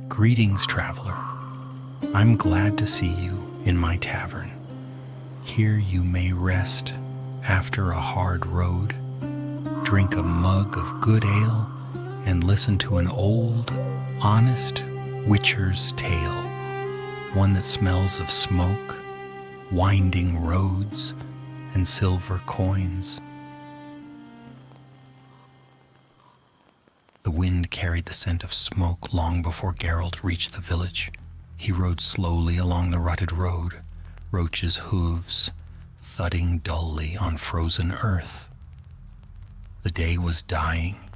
Greetings, traveler. I'm glad to see you in my tavern. Here you may rest after a hard road, drink a mug of good ale, and listen to an old, honest witcher's tale, one that smells of smoke, winding roads, and silver coins. The wind carried the scent of smoke long before Geralt reached the village. He rode slowly along the rutted road, roaches' hooves thudding dully on frozen earth. The day was dying,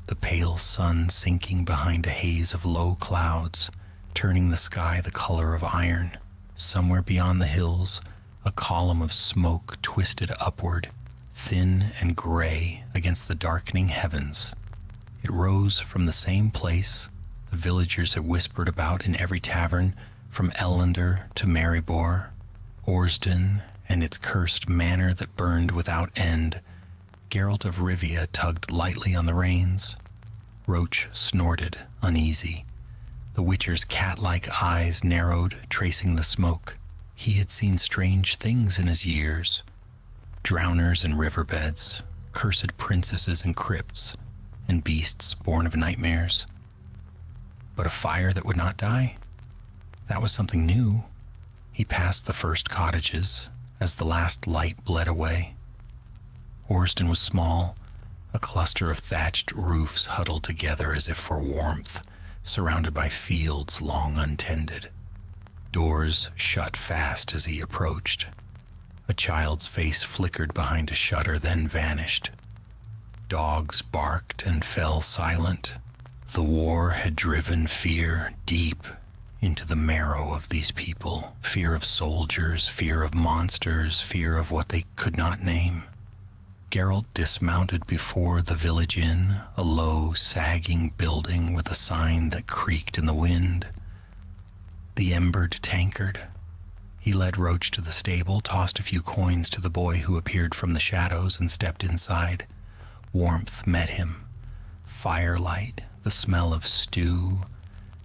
the pale sun sinking behind a haze of low clouds, turning the sky the color of iron. Somewhere beyond the hills, a column of smoke twisted upward, thin and gray against the darkening heavens. It rose from the same place the villagers had whispered about in every tavern, from Ellender to Maribor, Orsden and its cursed manor that burned without end. Geralt of Rivia tugged lightly on the reins. Roach snorted, uneasy. The witcher's cat-like eyes narrowed, tracing the smoke. He had seen strange things in his years. Drowners in riverbeds, cursed princesses in crypts, and beasts born of nightmares. But a fire that would not die? That was something new. He passed the first cottages as the last light bled away. Orsden was small, a cluster of thatched roofs huddled together as if for warmth, surrounded by fields long untended. Doors shut fast as he approached. A child's face flickered behind a shutter, then vanished. Dogs barked and fell silent. The war had driven fear deep into the marrow of these people. Fear of soldiers, fear of monsters, fear of what they could not name. Geralt dismounted before the village inn, a low, sagging building with a sign that creaked in the wind. The embered tankard. He led Roach to the stable, tossed a few coins to the boy who appeared from the shadows, and stepped inside. Warmth met him. Firelight, the smell of stew,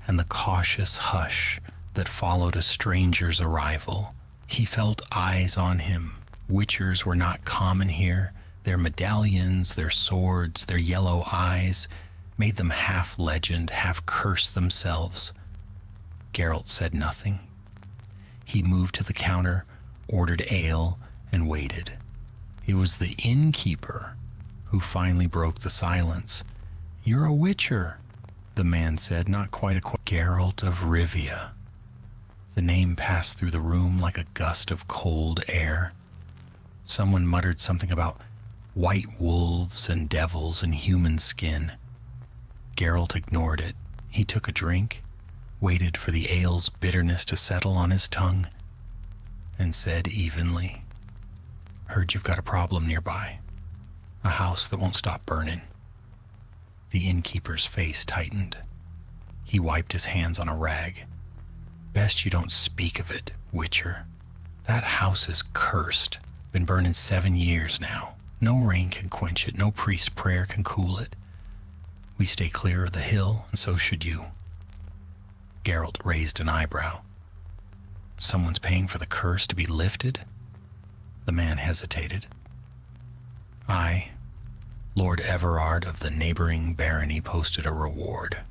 and the cautious hush that followed a stranger's arrival. He felt eyes on him. Witchers were not common here. Their medallions, their swords, their yellow eyes made them half legend, half curse themselves. Geralt said nothing. He moved to the counter, ordered ale, and waited. It was the innkeeper who finally broke the silence. "You're a witcher," the man said, not quite Geralt of Rivia. The name passed through the room like a gust of cold air. Someone muttered something about white wolves and devils in human skin. Geralt ignored it. He took a drink, waited for the ale's bitterness to settle on his tongue, and said evenly, "Heard you've got a problem nearby. A house that won't stop burning." The innkeeper's face tightened. He wiped his hands on a rag. "Best you don't speak of it, Witcher. That house is cursed. Been burning 7 years now. No rain can quench it, no priest's prayer can cool it. We stay clear of the hill, and so should you." Geralt raised an eyebrow. "Someone's paying for the curse to be lifted?" The man hesitated. "I, Lord Everard of the neighboring barony, posted a reward,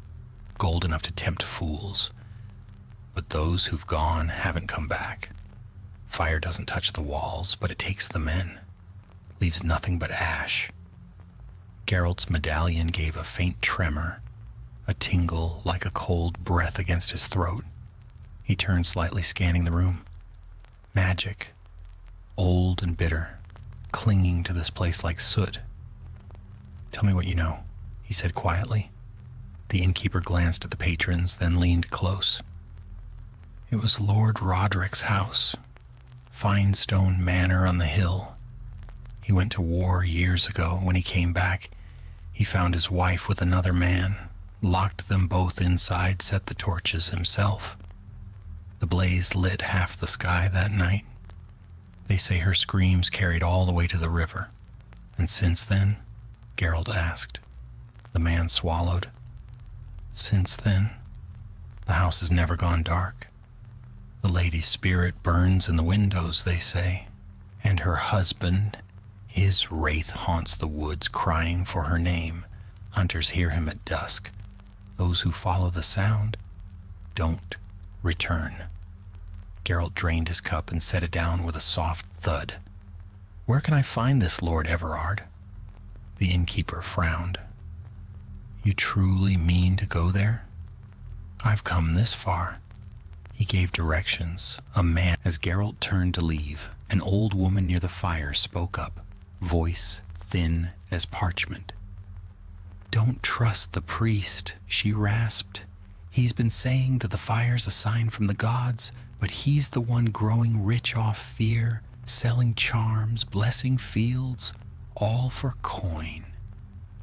gold enough to tempt fools. But those who've gone haven't come back. Fire doesn't touch the walls, but it takes the men, leaves nothing but ash." Geralt's medallion gave a faint tremor, a tingle like a cold breath against his throat. He turned slightly, scanning the room. Magic, old and bitter, clinging to this place like soot. "Tell me what you know," he said quietly. The innkeeper glanced at the patrons, then leaned close. "It was Lord Roderick's house, fine stone manor on the hill. He went to war years ago. When he came back, he found his wife with another man, locked them both inside, set the torches himself. The blaze lit half the sky that night. They say her screams carried all the way to the river. And since then?" Geralt asked. The man swallowed. "Since then, The house has never gone dark. The lady's spirit burns in the windows, they say, and her husband, his wraith haunts the woods crying for her name. Hunters hear him at dusk. Those who follow the sound don't return. Geralt drained his cup and set it down with a soft thud. Where can I find this Lord Everard? The innkeeper frowned. You truly mean to go there? I've come this far. He gave directions. A man, as Geralt turned to leave, an old woman near the fire spoke up, voice thin as parchment. Don't trust the priest, she rasped. He's been saying that the fire's a sign from the gods, but he's the one growing rich off fear, selling charms, blessing fields, all for coin.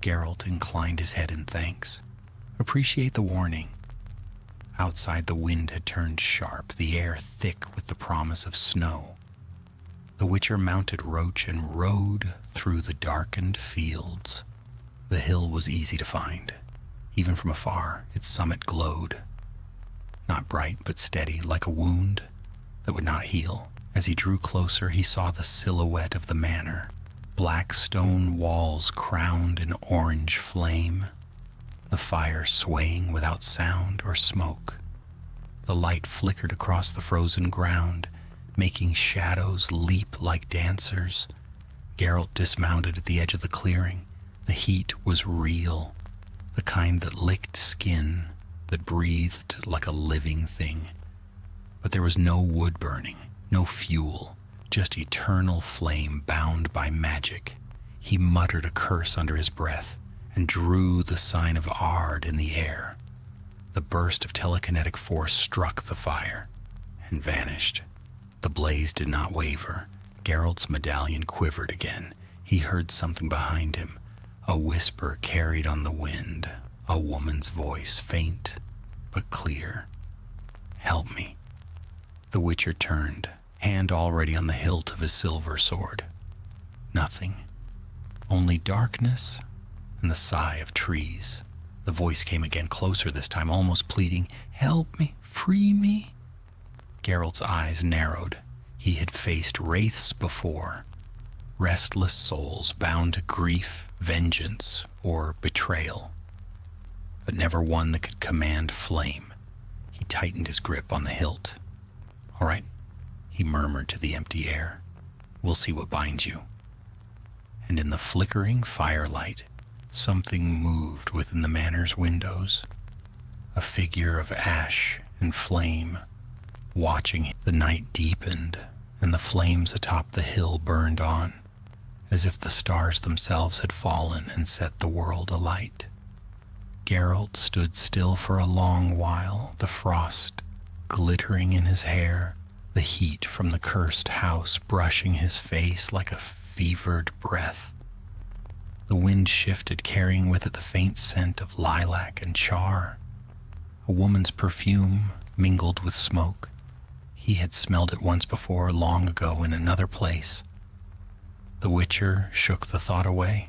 Geralt inclined his head in thanks. Appreciate the warning. Outside, the wind had turned sharp, the air thick with the promise of snow. The Witcher mounted Roach and rode through the darkened fields. The hill was easy to find. Even from afar, its summit glowed. Not bright, but steady, like a wound that would not heal. As he drew closer, he saw the silhouette of the manor. Black stone walls crowned in orange flame. The fire swaying without sound or smoke. The light flickered across the frozen ground, making shadows leap like dancers. Geralt dismounted at the edge of the clearing. The heat was real, the kind that licked skin, that breathed like a living thing. But there was no wood burning, no fuel, just eternal flame bound by magic. He muttered a curse under his breath and drew the sign of Ard in the air. The burst of telekinetic force struck the fire and vanished. The blaze did not waver. Geralt's medallion quivered again. He heard something behind him, a whisper carried on the wind, a woman's voice, faint but clear. Help me. The Witcher turned, hand already on the hilt of his silver sword. Nothing, only darkness and the sigh of trees. The voice came again, closer this time, almost pleading, help me, free me. Geralt's eyes narrowed. He had faced wraiths before, restless souls bound to grief, vengeance, or betrayal, but never one that could command flame. He tightened his grip on the hilt. All right, he murmured to the empty air. We'll see what binds you. And in the flickering firelight, something moved within the manor's windows. A figure of ash and flame, watching him. The night deepened, and the flames atop the hill burned on, as if the stars themselves had fallen and set the world alight. Geralt stood still for a long while, the frost glittering in his hair, the heat from the cursed house brushing his face like a fevered breath. The wind shifted, carrying with it the faint scent of lilac and char. A woman's perfume mingled with smoke. He had smelled it once before, long ago, in another place. The Witcher shook the thought away.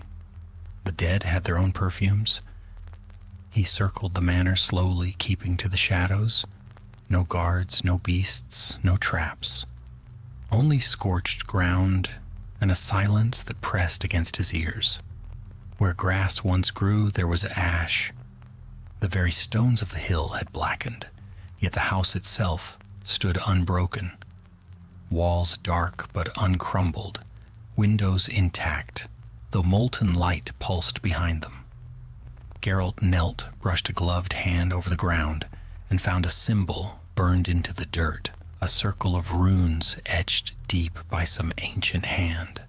The dead had their own perfumes. He circled the manor slowly, keeping to the shadows. No guards, no beasts, no traps. Only scorched ground and a silence that pressed against his ears. Where grass once grew, there was ash. The very stones of the hill had blackened, yet the house itself stood unbroken. Walls dark but uncrumbled, windows intact, though molten light pulsed behind them. Geralt knelt, brushed a gloved hand over the ground, and found a symbol burned into the dirt, a circle of runes etched deep by some ancient hand.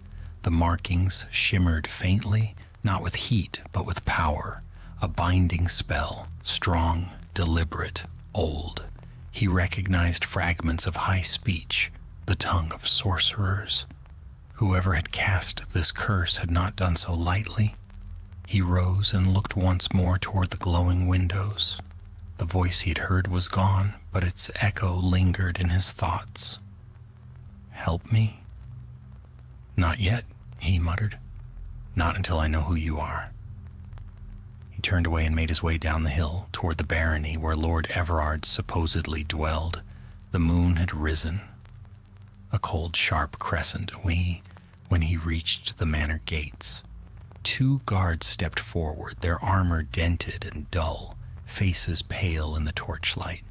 The markings shimmered faintly, not with heat, but with power, a binding spell, strong, deliberate, old. He recognized fragments of high speech, the tongue of sorcerers. Whoever had cast this curse had not done so lightly. He rose and looked once more toward the glowing windows. The voice he had heard was gone, but its echo lingered in his thoughts. Help me? Not yet, he muttered. Not until I know who you are. He turned away and made his way down the hill toward the barony where Lord Everard supposedly dwelled. The moon had risen, a cold, sharp crescent, when he reached the manor gates. 2 guards stepped forward, their armor dented and dull, faces pale in the torchlight.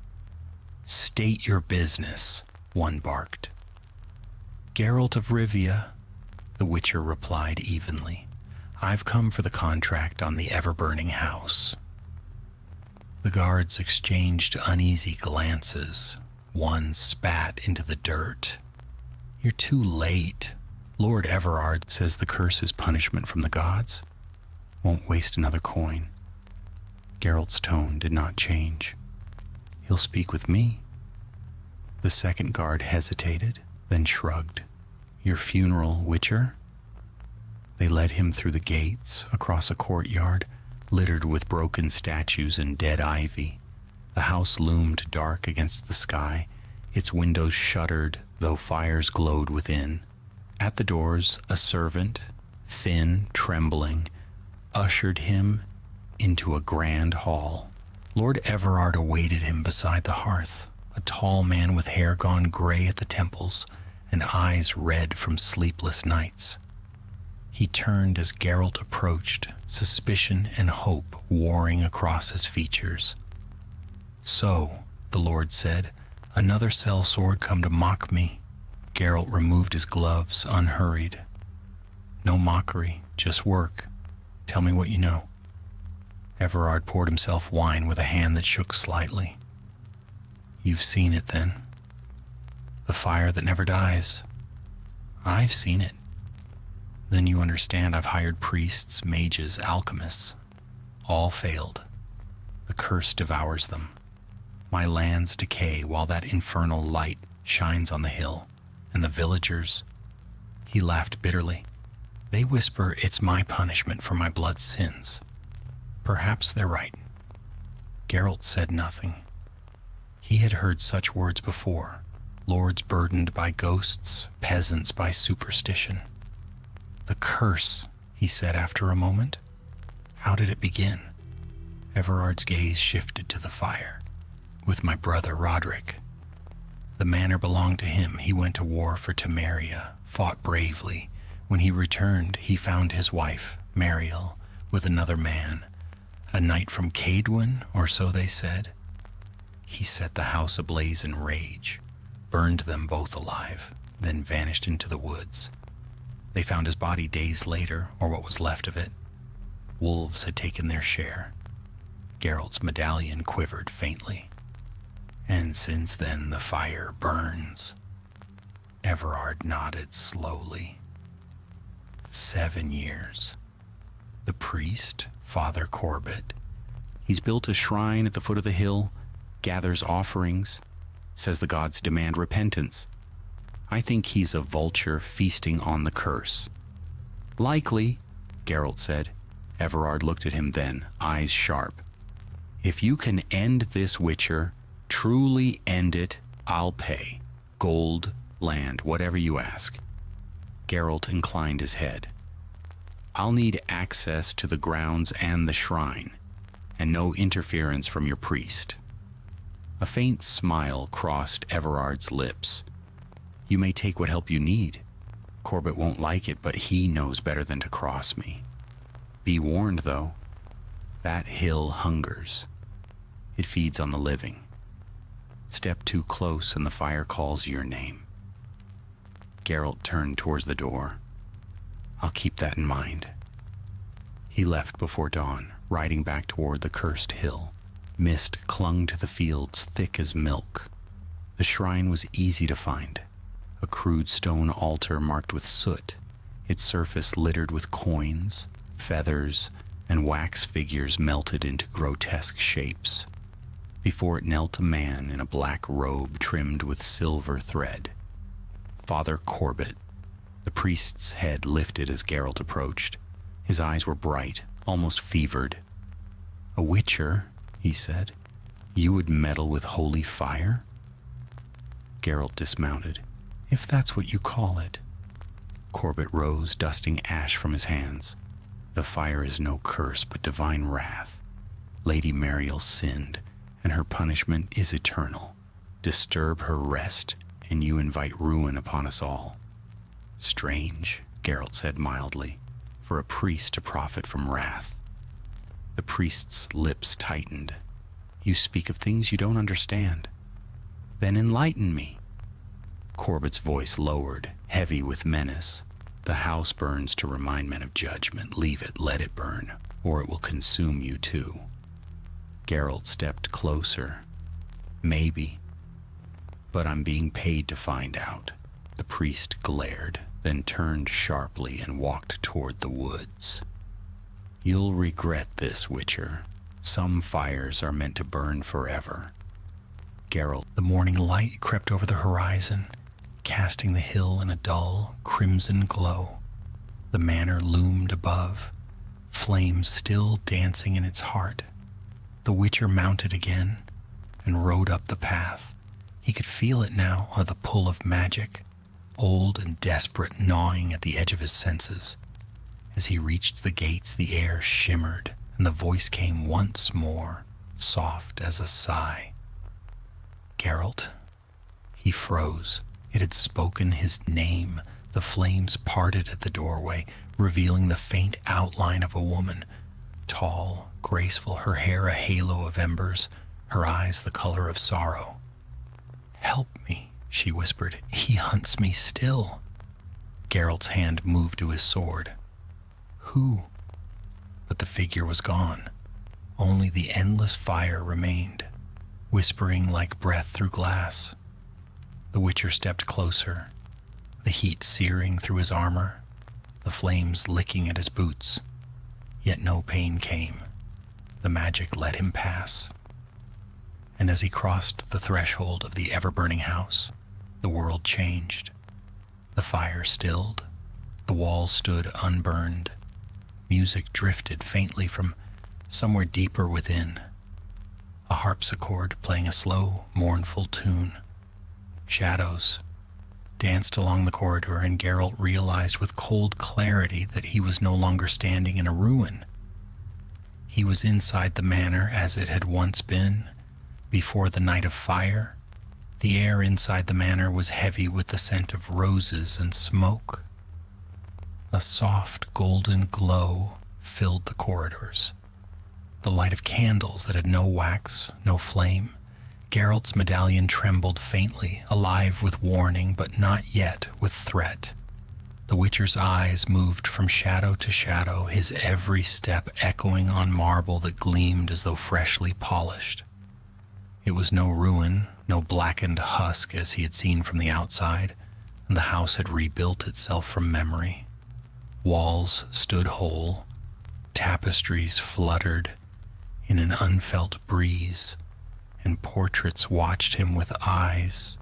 "State your business," one barked. "Geralt of Rivia," the Witcher replied evenly. "I've come for the contract on the ever-burning house." The guards exchanged uneasy glances. One spat into the dirt. "You're too late. Lord Everard says the curse is punishment from the gods. Won't waste another coin." Geralt's tone did not change. "He'll speak with me." The second guard hesitated, then shrugged. "Your funeral, Witcher?" They led him through the gates, across a courtyard, littered with broken statues and dead ivy. The house loomed dark against the sky, its windows shuttered, though fires glowed within. At the doors, a servant, thin, trembling, ushered him into a grand hall. Lord Everard awaited him beside the hearth, a tall man with hair gone gray at the temples and eyes red from sleepless nights. He turned as Geralt approached, suspicion and hope warring across his features. "So," the Lord said, "another sellsword come to mock me." Geralt removed his gloves, unhurried. "No mockery, just work. Tell me what you know." Everard poured himself wine with a hand that shook slightly. "You've seen it, then? The fire that never dies." "I've seen it." "Then you understand I've hired priests, mages, alchemists. All failed. The curse devours them. My lands decay while that infernal light shines on the hill, and the villagers—" He laughed bitterly. "They whisper it's my punishment for my blood sins. Perhaps they're right." Geralt said nothing. He had heard such words before, lords burdened by ghosts, peasants by superstition. "The curse," he said after a moment. "How did it begin?" Everard's gaze shifted to the fire. "With my brother Roderick. The manor belonged to him. He went to war for Temeria, fought bravely. When he returned, he found his wife, Mariel, with another man. A knight from Cadwyn, or so they said. He set the house ablaze in rage, burned them both alive, then vanished into the woods. They found his body days later, or what was left of it. Wolves had taken their share." Geralt's medallion quivered faintly. "And since then the fire burns." Everard nodded slowly. 7 years. The priest, Father Corbett. He's built a shrine at the foot of the hill, gathers offerings, says the gods demand repentance. I think he's a vulture feasting on the curse. "Likely," Geralt said. Everard looked at him then, eyes sharp. "If you can end this, Witcher, truly end it, I'll pay. Gold, land, whatever you ask." Geralt inclined his head. "I'll need access to the grounds and the shrine, and no interference from your priest." A faint smile crossed Everard's lips. "You may take what help you need. Corbett won't like it, but he knows better than to cross me. Be warned, though. That hill hungers. It feeds on the living. Step too close and the fire calls your name." Geralt turned towards the door. "I'll keep that in mind." He left before dawn, riding back toward the cursed hill. Mist clung to the fields thick as milk. The shrine was easy to find. A crude stone altar marked with soot, its surface littered with coins, feathers, and wax figures melted into grotesque shapes. Before it knelt a man in a black robe trimmed with silver thread. Father Corbett. The priest's head lifted as Geralt approached. His eyes were bright, almost fevered. "A witcher," he said. "You would meddle with holy fire?" Geralt dismounted. "If that's what you call it." Corbett rose, dusting ash from his hands. "The fire is no curse, but divine wrath. Lady Mariel sinned, and her punishment is eternal. Disturb her rest, and you invite ruin upon us all." "Strange," Geralt said mildly, "for a priest to profit from wrath." The priest's lips tightened. "You speak of things you don't understand." "Then enlighten me." Corbett's voice lowered, heavy with menace. "The house burns to remind men of judgment. Leave it, let it burn, or it will consume you too." Geralt stepped closer. "Maybe. But I'm being paid to find out." The priest glared, then turned sharply and walked toward the woods. "You'll regret this, Witcher. Some fires are meant to burn forever." Geralt, the morning light crept over the horizon, casting the hill in a dull, crimson glow. The manor loomed above, flames still dancing in its heart. The Witcher mounted again and rode up the path. He could feel it now, the pull of magic, old and desperate, gnawing at the edge of his senses. As he reached the gates, the air shimmered, and the voice came once more, soft as a sigh. "Geralt." He froze. It had spoken his name. The flames parted at the doorway, revealing the faint outline of a woman. Tall, graceful, her hair a halo of embers, her eyes the color of sorrow. "Help me," she whispered. "He hunts me still." Geralt's hand moved to his sword. "Who?" But the figure was gone. Only the endless fire remained, whispering like breath through glass. The Witcher stepped closer, the heat searing through his armor, the flames licking at his boots. Yet no pain came. The magic let him pass. And as he crossed the threshold of the ever-burning house, the world changed. The fire stilled, the walls stood unburned. Music drifted faintly from somewhere deeper within, a harpsichord playing a slow, mournful tune. Shadows danced along the corridor, and Geralt realized with cold clarity that he was no longer standing in a ruin. He was inside the manor as it had once been, before the night of fire. The air inside the manor was heavy with the scent of roses and smoke. A soft golden glow filled the corridors, the light of candles that had no wax, no flame. Geralt's medallion trembled faintly, alive with warning, but not yet with threat. The Witcher's eyes moved from shadow to shadow, his every step echoing on marble that gleamed as though freshly polished. It was no ruin, no blackened husk as he had seen from the outside, and the house had rebuilt itself from memory. Walls stood whole, tapestries fluttered in an unfelt breeze, and portraits watched him with eyes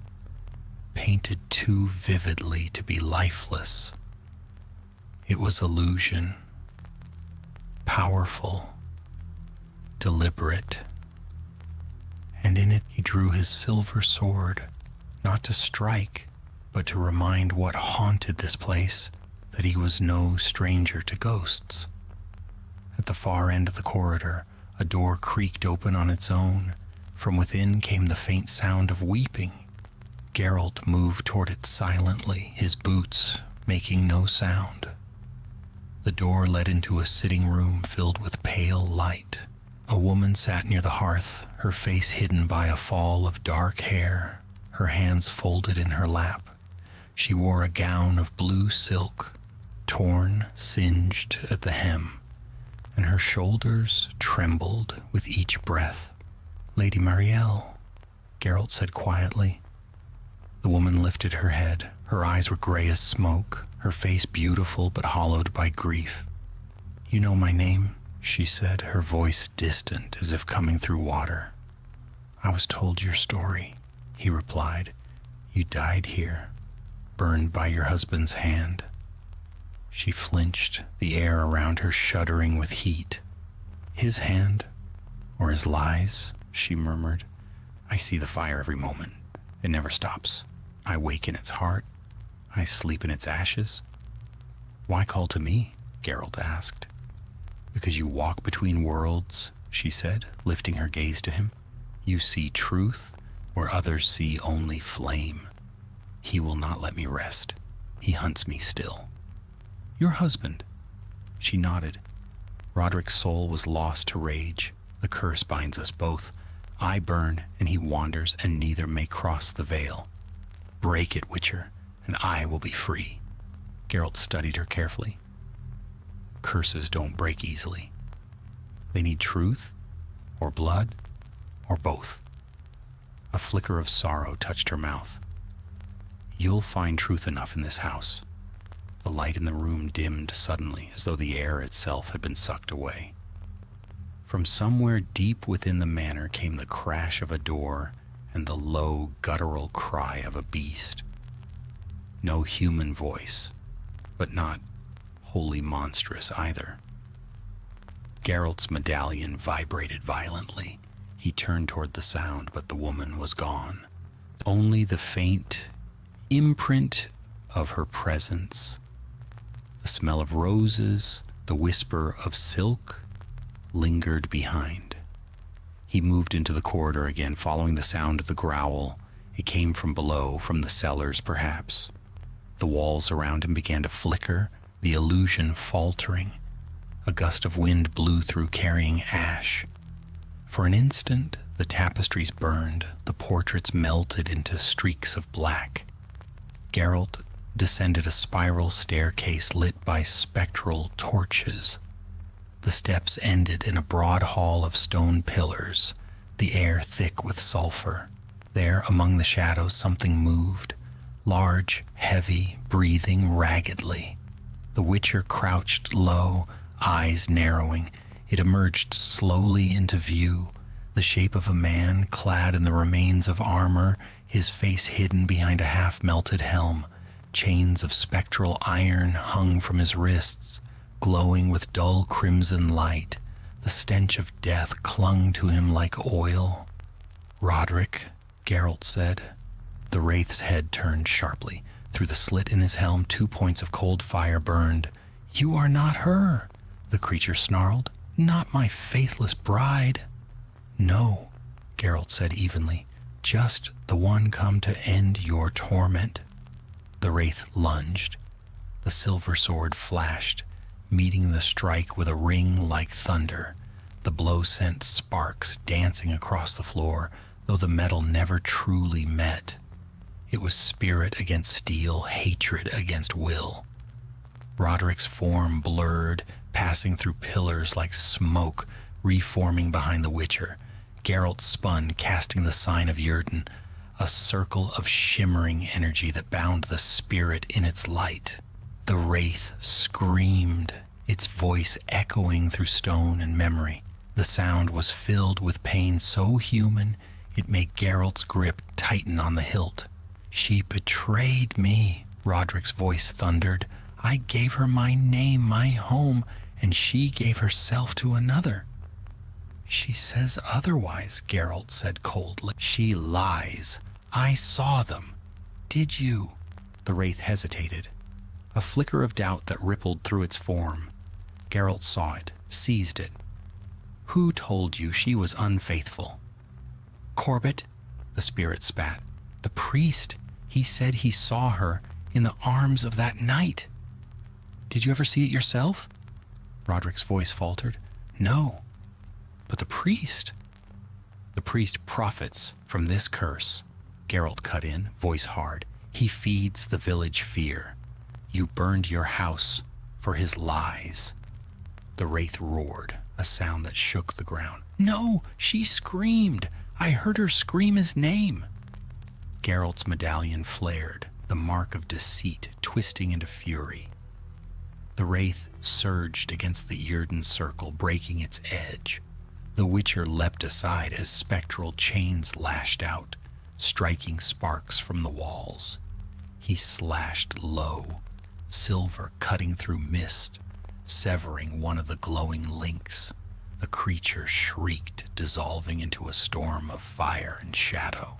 painted too vividly to be lifeless. It was illusion, powerful, deliberate, and in it he drew his silver sword, not to strike, but to remind what haunted this place that he was no stranger to ghosts. At the far end of the corridor, a door creaked open on its own. From within came the faint sound of weeping. Geralt moved toward it silently, his boots making no sound. The door led into a sitting room filled with pale light. A woman sat near the hearth, her face hidden by a fall of dark hair, her hands folded in her lap. She wore a gown of blue silk, torn, singed at the hem, and her shoulders trembled with each breath. "Lady Mariel," Geralt said quietly. The woman lifted her head. Her eyes were gray as smoke, her face beautiful but hollowed by grief. "You know my name," she said, her voice distant as if coming through water. "I was told your story," he replied. "You died here, burned by your husband's hand." She flinched, the air around her shuddering with heat. "His hand? Or his lies?" she murmured. "I see the fire every moment. It never stops. I wake in its heart. I sleep in its ashes." "Why call to me?" Geralt asked. "Because you walk between worlds, she said, lifting her gaze to him. You see truth where others see only flame. He will not let me rest. He hunts me still. Your husband? She nodded. Roderick's soul was lost to rage. The curse binds us both. I burn, and he wanders, and neither may cross the veil. Break it, Witcher, and I will be free. Geralt studied her carefully. Curses don't break easily. They need truth, or blood, or both. A flicker of sorrow touched her mouth. You'll find truth enough in this house. The light in the room dimmed suddenly, as though the air itself had been sucked away. From somewhere deep within the manor came the crash of a door and the low, guttural cry of a beast. No human voice, but not wholly monstrous either. Geralt's medallion vibrated violently. He turned toward the sound, but the woman was gone. Only the faint imprint of her presence, the smell of roses, the whisper of silk, lingered behind. He moved into the corridor again, following the sound of the growl. It came from below, from the cellars perhaps. The walls around him began to flicker, the illusion faltering. A gust of wind blew through, carrying ash. For an instant, the tapestries burned, the portraits melted into streaks of black. Geralt descended a spiral staircase lit by spectral torches. The steps ended in a broad hall of stone pillars, the air thick with sulfur. There, among the shadows, something moved, large, heavy, breathing raggedly. The Witcher crouched low, eyes narrowing. It emerged slowly into view, the shape of a man clad in the remains of armor, his face hidden behind a half-melted helm. Chains of spectral iron hung from his wrists, glowing with dull crimson light. The stench of death clung to him like oil. Roderick, Geralt said. The wraith's head turned sharply. Through the slit in his helm, 2 points of cold fire burned. You are not her, the creature snarled. Not my faithless bride. No, Geralt said evenly. Just the one come to end your torment. The wraith lunged. The silver sword flashed, meeting the strike with a ring like thunder. The blow sent sparks dancing across the floor, though the metal never truly met. It was spirit against steel, hatred against will. Roderick's form blurred, passing through pillars like smoke, reforming behind the Witcher. Geralt spun, casting the sign of Yrden, a circle of shimmering energy that bound the spirit in its light. The wraith screamed, its voice echoing through stone and memory. The sound was filled with pain so human it made Geralt's grip tighten on the hilt. She betrayed me, Roderick's voice thundered. I gave her my name, my home, and she gave herself to another. She says otherwise, Geralt said coldly. She lies. I saw them. Did you? The wraith hesitated. A flicker of doubt that rippled through its form. Geralt saw it, seized it. Who told you she was unfaithful? Corbett, the spirit spat. The priest. He said he saw her in the arms of that knight. Did you ever see it yourself? Roderick's voice faltered. No. But the priest. The priest profits from this curse. Geralt cut in, voice hard. He feeds the village fear. You burned your house for his lies. The wraith roared, a sound that shook the ground. No, she screamed. I heard her scream his name. Geralt's medallion flared, the mark of deceit twisting into fury. The wraith surged against the Yrden circle, breaking its edge. The Witcher leapt aside as spectral chains lashed out, striking sparks from the walls. He slashed low, silver cutting through mist, severing one of the glowing links. The creature shrieked, dissolving into a storm of fire and shadow.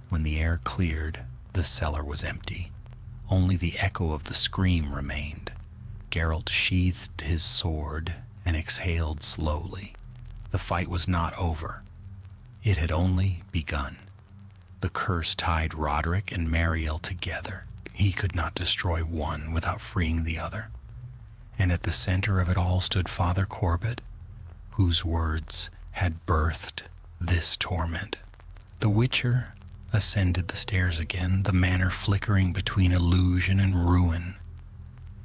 When the air cleared, the cellar was empty. Only the echo of the scream remained. Geralt sheathed his sword and exhaled slowly. The fight was not over. It had only begun. The curse tied Roderick and Mariel together. He could not destroy one without freeing the other. And at the center of it all stood Father Corbett, whose words had birthed this torment. The Witcher ascended the stairs again, the manor flickering between illusion and ruin.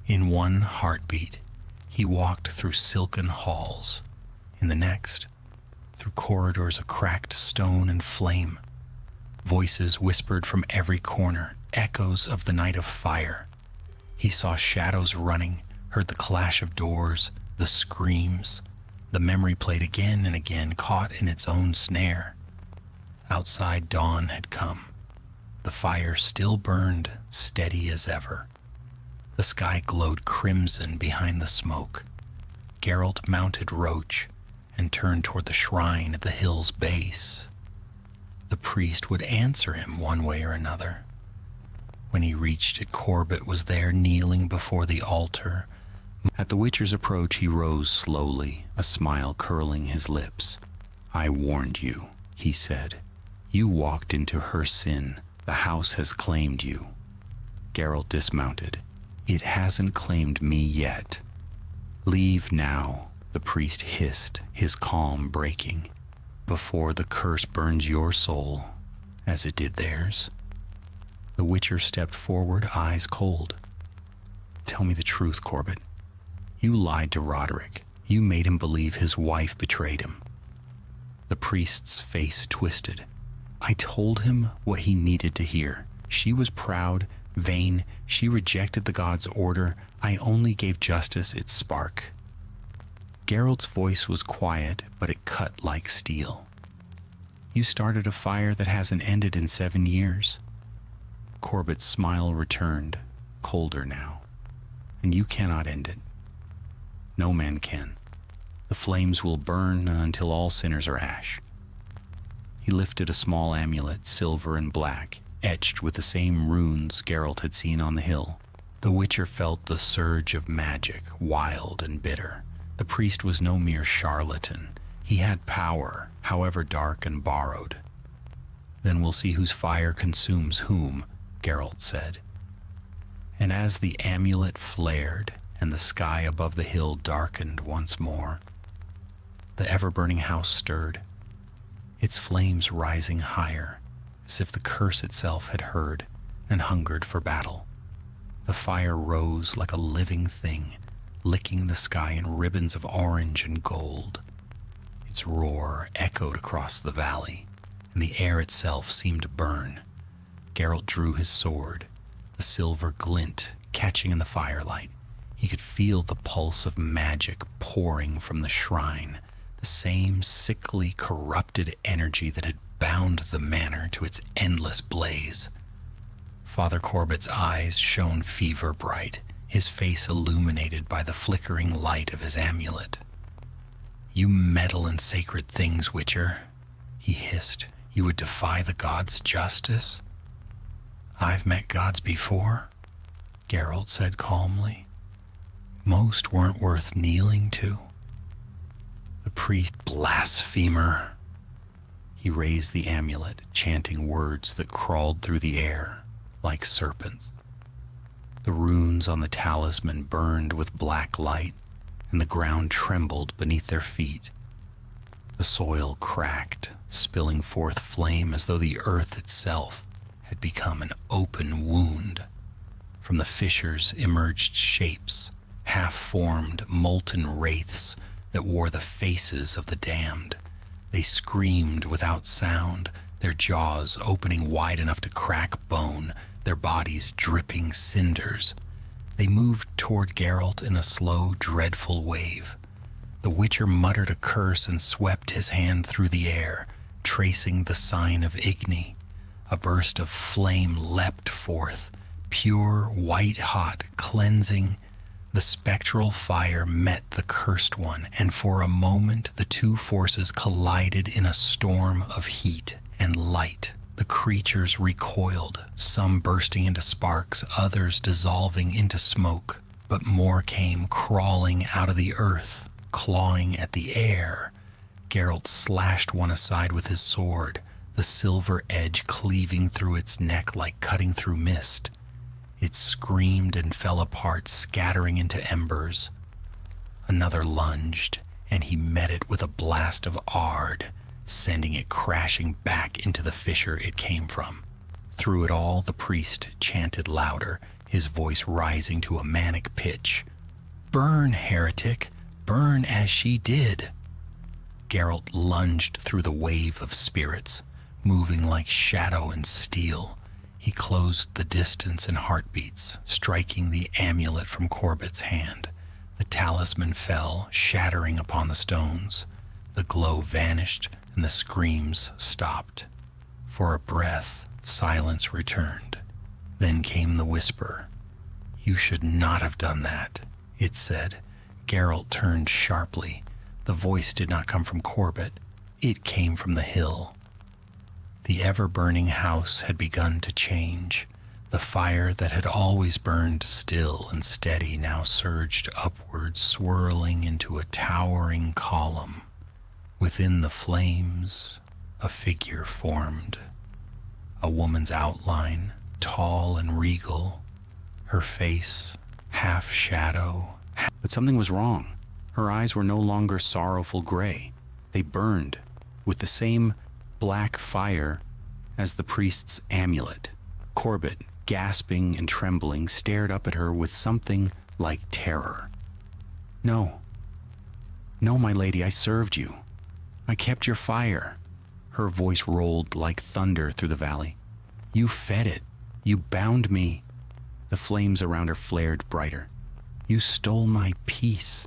In one heartbeat, he walked through silken halls. In the next, through corridors of cracked stone and flame. Voices whispered from every corner, echoes of the night of fire. He saw shadows running, heard the clash of doors, the screams. The memory played again and again, caught in its own snare. Outside, dawn had come. The fire still burned, steady as ever. The sky glowed crimson behind the smoke. Geralt mounted Roach and turned toward the shrine at the hill's base. The priest would answer him one way or another. When he reached it, Corbett was there kneeling before the altar. At the Witcher's approach, he rose slowly, a smile curling his lips. "I warned you," he said. "You walked into her sin. The house has claimed you." Geralt dismounted. "It hasn't claimed me yet." "Leave now," the priest hissed, his calm breaking, "before the curse burns your soul, as it did theirs." The Witcher stepped forward, eyes cold. "Tell me the truth, Corbett. You lied to Roderick. You made him believe his wife betrayed him." The priest's face twisted. "I told him what he needed to hear. She was proud, vain. She rejected the god's order. I only gave justice its spark." Geralt's voice was quiet, but it cut like steel. "You started a fire that hasn't ended in 7 years." Corbett's smile returned, colder now. "And you cannot end it. No man can. The flames will burn until all sinners are ash." He lifted a small amulet, silver and black, etched with the same runes Geralt had seen on the hill. The Witcher felt the surge of magic, wild and bitter. The priest was no mere charlatan. He had power, however dark and borrowed. "Then we'll see whose fire consumes whom," Geralt said. And as the amulet flared and the sky above the hill darkened once more, the ever-burning house stirred, its flames rising higher, as if the curse itself had heard and hungered for battle. The fire rose like a living thing, licking the sky in ribbons of orange and gold. Its roar echoed across the valley, and the air itself seemed to burn. Geralt drew his sword, the silver glint catching in the firelight. He could feel the pulse of magic pouring from the shrine, the same sickly, corrupted energy that had bound the manor to its endless blaze. Father Corbett's eyes shone fever bright, his face illuminated by the flickering light of his amulet. "You meddle in sacred things, Witcher," he hissed. "You would defy the gods' justice?" "I've met gods before," Geralt said calmly. "Most weren't worth kneeling to." The priest, blasphemer. He raised the amulet, chanting words that crawled through the air like serpents. The runes on the talisman burned with black light, and the ground trembled beneath their feet. The soil cracked, spilling forth flame as though the earth itself had become an open wound. From the fissures emerged shapes, half-formed, molten wraiths that wore the faces of the damned. They screamed without sound, their jaws opening wide enough to crack bone, their bodies dripping cinders. They moved toward Geralt in a slow, dreadful wave. The Witcher muttered a curse and swept his hand through the air, tracing the sign of Igni. A burst of flame leapt forth, pure, white-hot, cleansing. The spectral fire met the cursed one, and for a moment the two forces collided in a storm of heat and light. The creatures recoiled, some bursting into sparks, others dissolving into smoke, but more came crawling out of the earth, clawing at the air, Geralt slashed one aside with his sword, the silver edge cleaving through its neck like cutting through mist. It screamed and fell apart, scattering into embers. Another lunged, and he met it with a blast of ard, sending it crashing back into the fissure it came from. Through it all, the priest chanted louder, his voice rising to a manic pitch. "Burn, heretic! Burn as she did!" Geralt lunged through the wave of spirits, moving like shadow and steel. He closed the distance in heartbeats, striking the amulet from Corbett's hand. The talisman fell, shattering upon the stones. The glow vanished, and the screams stopped. For a breath, silence returned. Then came the whisper. "You should not have done that," it said. Geralt turned sharply. The voice did not come from Corbett. It came from the hill. The ever-burning house had begun to change. The fire that had always burned still and steady now surged upward, swirling into a towering column. Within the flames, a figure formed. A woman's outline, tall and regal. Her face, half shadow. But something was wrong. Her eyes were no longer sorrowful gray. They burned with the same black fire as the priest's amulet. Corbett, gasping and trembling, stared up at her with something like terror. No, my lady, I served you. I kept your fire." Her voice rolled like thunder through the valley. "You fed it. You bound me." The flames around her flared brighter. "You stole my peace."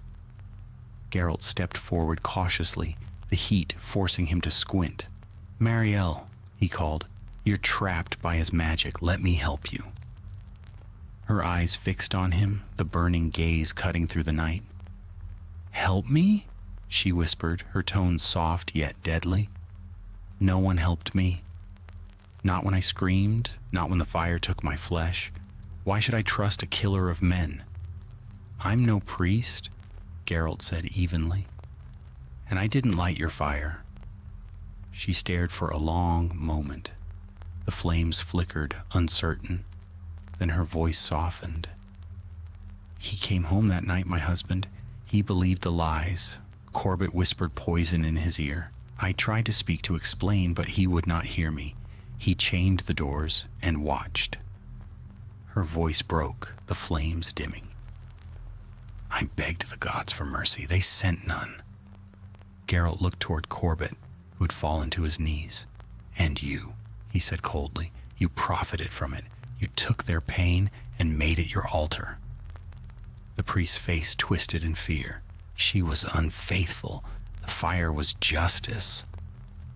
Geralt stepped forward cautiously, the heat forcing him to squint. "Marielle," he called, "you're trapped by his magic. Let me help you." Her eyes fixed on him, the burning gaze cutting through the night. "Help me?" she whispered, her tone soft yet deadly. "No one helped me. Not when I screamed, not when the fire took my flesh. Why should I trust a killer of men?" "I'm no priest," Geralt said evenly. "And I didn't light your fire." She stared for a long moment. The flames flickered, uncertain. Then her voice softened. "He came home that night, my husband. He believed the lies." Corbett whispered poison in his ear. I tried to speak, to explain, but he would not hear me. He chained the doors and watched. Her voice broke, the flames dimming. "I begged the gods for mercy. They sent none." Geralt looked toward Corbett, who had fallen to his knees. "And you," he said coldly, "you profited from it. You took their pain and made it your altar." The priest's face twisted in fear. She was unfaithful. The fire was justice.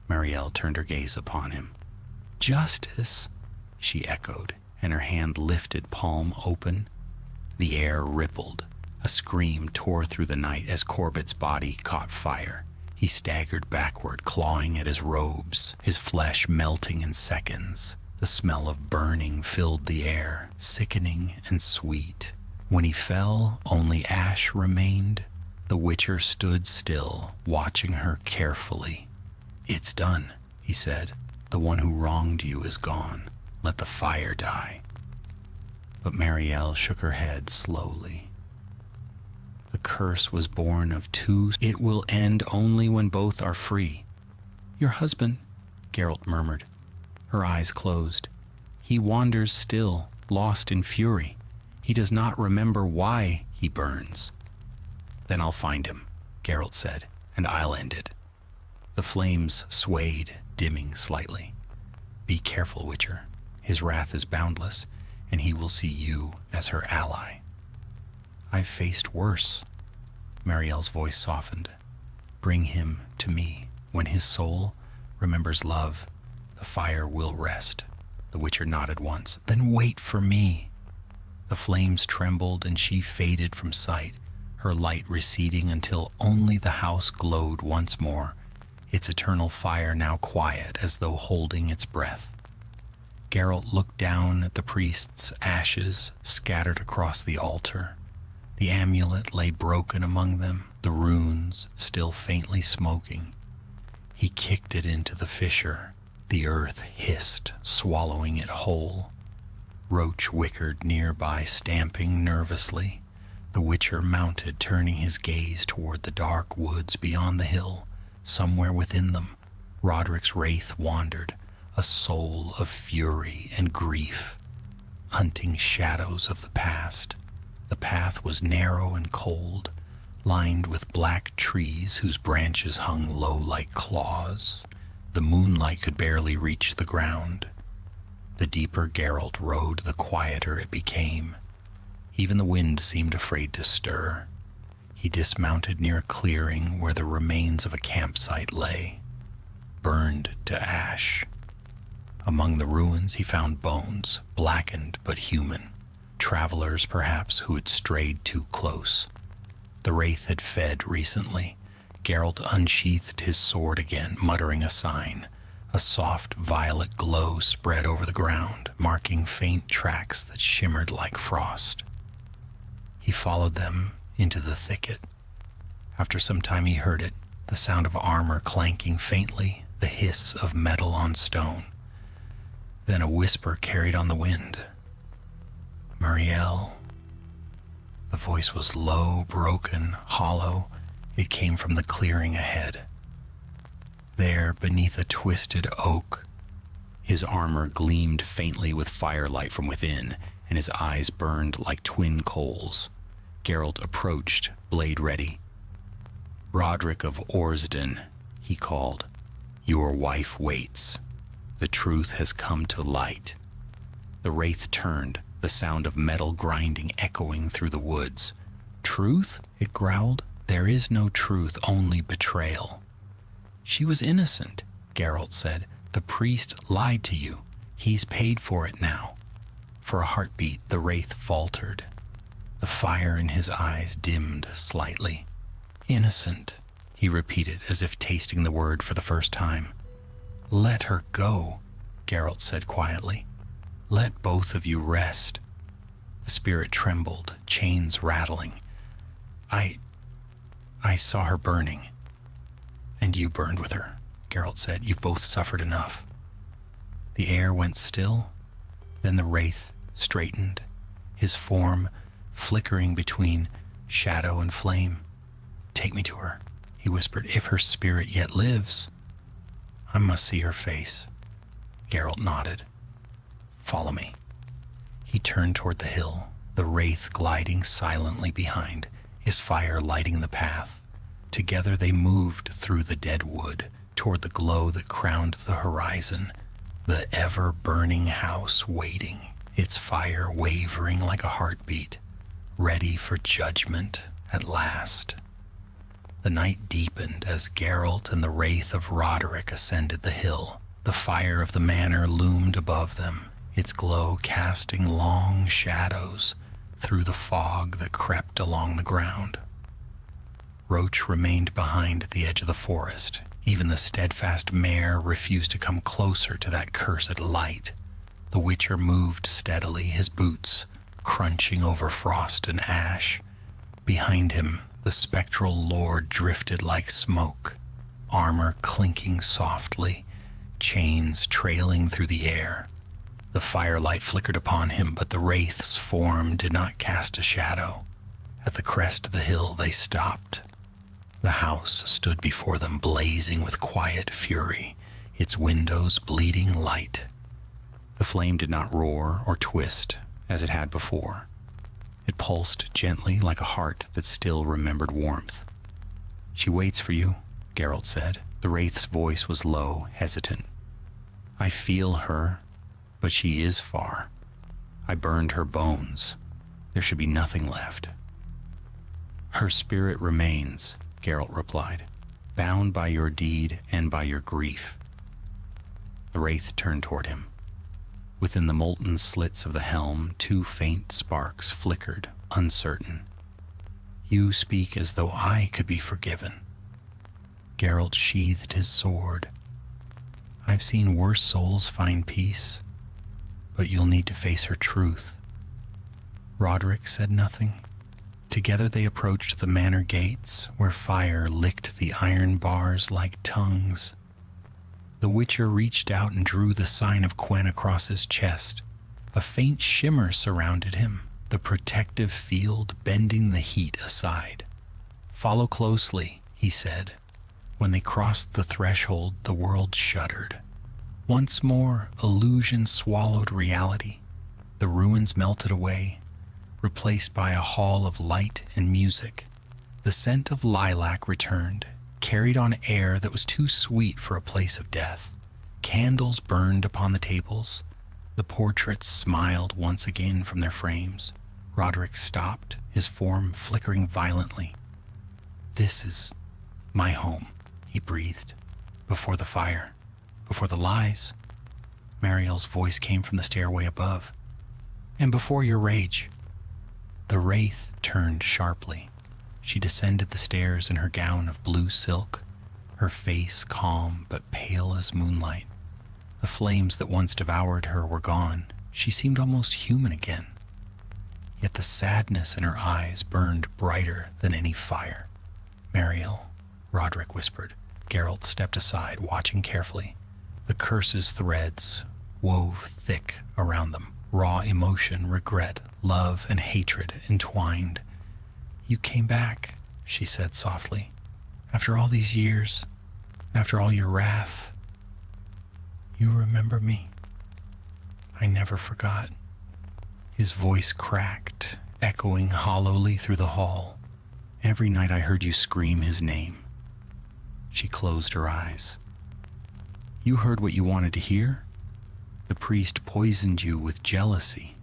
Marielle turned her gaze upon him. "Justice?" she echoed, and her hand lifted, palm open. The air rippled. A scream tore through the night as Corbett's body caught fire. He staggered backward, clawing at his robes, his flesh melting in seconds. The smell of burning filled the air, sickening and sweet. When he fell, only ash remained. The Witcher stood still, watching her carefully. "It's done," he said. "The one who wronged you is gone. Let the fire die." But Marielle shook her head slowly. "The curse was born of two. It will end only when both are free." "Your husband," Geralt murmured. Her eyes closed. "He wanders still, lost in fury. He does not remember why he burns." "Then I'll find him," Geralt said, "and I'll end it." The flames swayed, dimming slightly. "Be careful, Witcher. His wrath is boundless, and he will see you as her ally." "I've faced worse." Marielle's voice softened. "Bring him to me. When his soul remembers love, the fire will rest." The Witcher nodded once. "Then wait for me." The flames trembled, and she faded from sight, her light receding until only the house glowed once more, its eternal fire now quiet as though holding its breath. Geralt looked down at the priest's ashes scattered across the altar. The amulet lay broken among them, the runes still faintly smoking. He kicked it into the fissure. The earth hissed, swallowing it whole. Roach whickered nearby, stamping nervously. The Witcher mounted, turning his gaze toward the dark woods beyond the hill. Somewhere within them, Roderick's wraith wandered, a soul of fury and grief, hunting shadows of the past. The path was narrow and cold, lined with black trees whose branches hung low like claws. The moonlight could barely reach the ground. The deeper Geralt rode, the quieter it became. Even the wind seemed afraid to stir. He dismounted near a clearing where the remains of a campsite lay, burned to ash. Among the ruins he found bones, blackened but human, travelers perhaps who had strayed too close. The wraith had fed recently. Geralt unsheathed his sword again, muttering a sign. A soft violet glow spread over the ground, marking faint tracks that shimmered like frost. He followed them into the thicket. After some time he heard it, the sound of armor clanking faintly, the hiss of metal on stone. Then a whisper carried on the wind. Muriel. The voice was low, broken, hollow. It came from the clearing ahead. There, beneath a twisted oak, his armor gleamed faintly with firelight from within, and his eyes burned like twin coals. Geralt approached, blade ready. Roderick of Orsden, he called. Your wife waits. The truth has come to light. The wraith turned, the sound of metal grinding echoing through the woods. Truth? It growled. There is no truth, only betrayal. She was innocent, Geralt said. The priest lied to you. He's paid for it now. For a heartbeat, the wraith faltered. The fire in his eyes dimmed slightly. Innocent, he repeated, as if tasting the word for the first time. Let her go, Geralt said quietly. Let both of you rest. The spirit trembled, chains rattling. I saw her burning. And you burned with her, Geralt said. You've both suffered enough. The air went still. Then the wraith straightened, his form flickering between shadow and flame. Take me to her, he whispered. If her spirit yet lives, I must see her face. Geralt nodded. Follow me. He turned toward the hill, the wraith gliding silently behind, his fire lighting the path. Together they moved through the dead wood, toward the glow that crowned the horizon, the ever-burning house waiting, its fire wavering like a heartbeat, ready for judgment at last. The night deepened as Geralt and the wraith of Roderick ascended the hill. The fire of the manor loomed above them, its glow casting long shadows through the fog that crept along the ground. Roach remained behind at the edge of the forest. Even the steadfast mare refused to come closer to that cursed light. The Witcher moved steadily, his boots crunching over frost and ash. Behind him, the spectral lord drifted like smoke, armor clinking softly, chains trailing through the air. The firelight flickered upon him, but the wraith's form did not cast a shadow. At the crest of the hill they stopped. The house stood before them, blazing with quiet fury, its windows bleeding light. The flame did not roar or twist as it had before. It pulsed gently like a heart that still remembered warmth. She waits for you, Geralt said. The wraith's voice was low, hesitant. I feel her, but she is far. I burned her bones. There should be nothing left. Her spirit remains, Geralt replied, bound by your deed and by your grief. The wraith turned toward him. Within the molten slits of the helm, two faint sparks flickered, uncertain. You speak as though I could be forgiven. Geralt sheathed his sword. I've seen worse souls find peace, but you'll need to face her truth. Roderick said nothing. Together they approached the manor gates, where fire licked the iron bars like tongues. The Witcher reached out and drew the sign of Quen across his chest. A faint shimmer surrounded him, the protective field bending the heat aside. "Follow closely," he said. When they crossed the threshold, the world shuddered. Once more, illusion swallowed reality. The ruins melted away, replaced by a hall of light and music. The scent of lilac returned, carried on air that was too sweet for a place of death. Candles burned upon the tables. The portraits smiled once again from their frames. Roderick stopped, his form flickering violently. "This is my home," he breathed. "Before the fire, before the lies." Marielle's voice came from the stairway above. "And before your rage." The wraith turned sharply. She descended the stairs in her gown of blue silk, her face calm but pale as moonlight. The flames that once devoured her were gone. She seemed almost human again. Yet the sadness in her eyes burned brighter than any fire. "Marielle," Roderick whispered. Geralt stepped aside, watching carefully. The curse's threads wove thick around them. Raw emotion, regret, love, and hatred entwined. "You came back," she said softly. "After all these years, after all your wrath. You remember me. I never forgot." His voice cracked, echoing hollowly through the hall. "Every night I heard you scream his name." She closed her eyes. "You heard what you wanted to hear? The priest poisoned you with jealousy.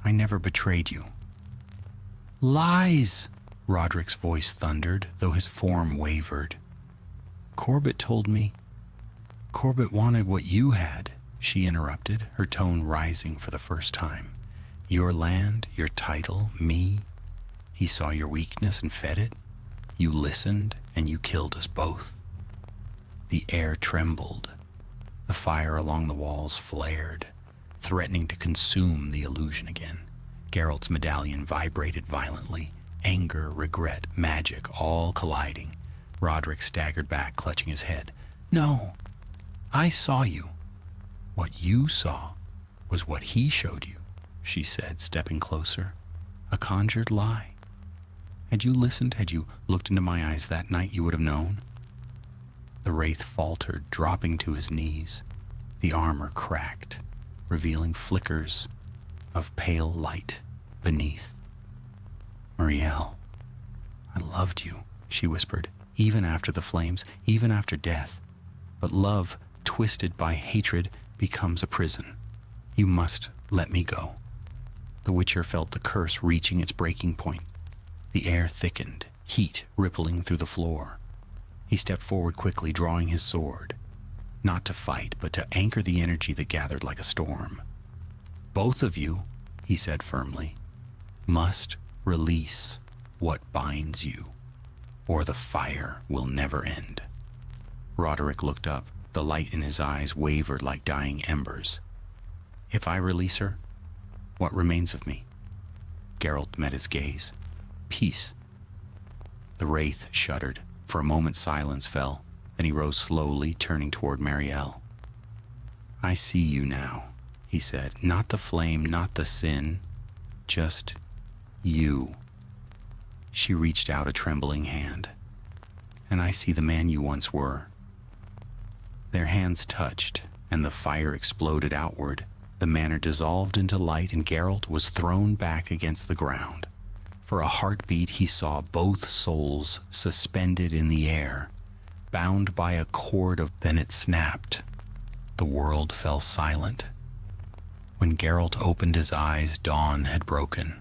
I never betrayed you." "Lies!" Roderick's voice thundered, though his form wavered. "Corbett told me." "Corbett wanted what you had," she interrupted, her tone rising for the first time. "Your land, your title, me. He saw your weakness and fed it. You listened, and you killed us both." The air trembled. The fire along the walls flared, threatening to consume the illusion again. Geralt's medallion vibrated violently. Anger, regret, magic, all colliding. Roderick staggered back, clutching his head. "No, I saw you." "What you saw was what he showed you," she said, stepping closer. "A conjured lie. Had you listened, had you looked into my eyes that night, you would have known." The wraith faltered, dropping to his knees. The armor cracked, revealing flickers of pale light beneath. "Marielle, I loved you," she whispered, "even after the flames, even after death. But love, twisted by hatred, becomes a prison. You must let me go." The Witcher felt the curse reaching its breaking point. The air thickened, heat rippling through the floor. He stepped forward quickly, drawing his sword. Not to fight, but to anchor the energy that gathered like a storm. "Both of you," he said firmly, "must release what binds you, or the fire will never end." Roderick looked up. The light in his eyes wavered like dying embers. "If I release her, what remains of me?" Geralt met his gaze. "Peace." The wraith shuddered. For a moment silence fell. Then he rose slowly, turning toward Marielle. "I see you now," he said. "Not the flame, not the sin, just you." She reached out a trembling hand. "And I see the man you once were." Their hands touched, and the fire exploded outward. The manor dissolved into light, and Geralt was thrown back against the ground. For a heartbeat, he saw both souls suspended in the air, bound by a cord of... Then it snapped. The world fell silent. When Geralt opened his eyes, dawn had broken.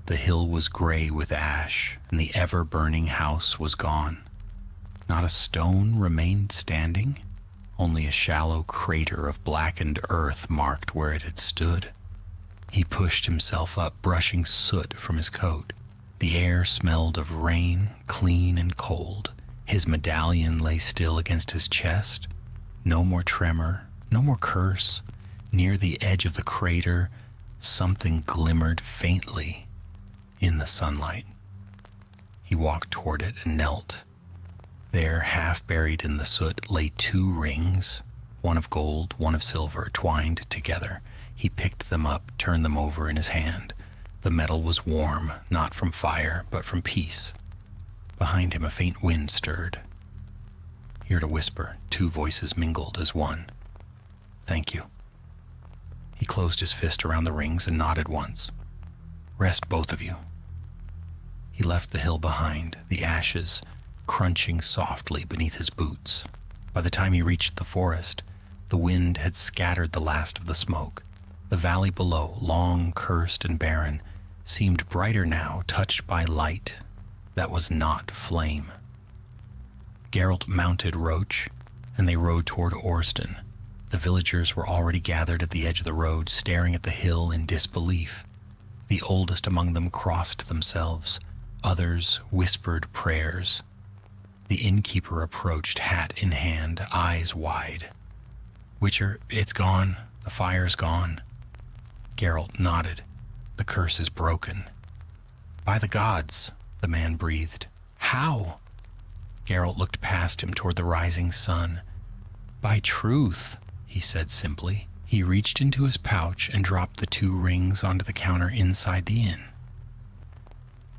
The hill was gray with ash, and the ever-burning house was gone. Not a stone remained standing. Only a shallow crater of blackened earth marked where it had stood. He pushed himself up, brushing soot from his coat. The air smelled of rain, clean and cold. His medallion lay still against his chest. No more tremor, no more curse. Near the edge of the crater, something glimmered faintly in the sunlight. He walked toward it and knelt. There, half buried in the soot, lay 2 rings, one of gold, one of silver, twined together. He picked them up, turned them over in his hand. The metal was warm, not from fire, but from peace. Behind him a faint wind stirred. He heard a whisper, two voices mingled as one. "Thank you." He closed his fist around the rings and nodded once. "Rest, both of you." He left the hill behind, the ashes crunching softly beneath his boots. By the time he reached the forest, the wind had scattered the last of the smoke. The valley below, long cursed and barren, seemed brighter now, touched by light that was not flame. Geralt mounted Roach, and they rode toward Orston. The villagers were already gathered at the edge of the road, staring at the hill in disbelief. The oldest among them crossed themselves. Others whispered prayers. The innkeeper approached, hat in hand, eyes wide. "Witcher, it's gone. The fire's gone." Geralt nodded. "The curse is broken." "By the gods," the man breathed. "How?" Geralt looked past him toward the rising sun. "By truth," he said simply. He reached into his pouch and dropped the two rings onto the counter inside the inn.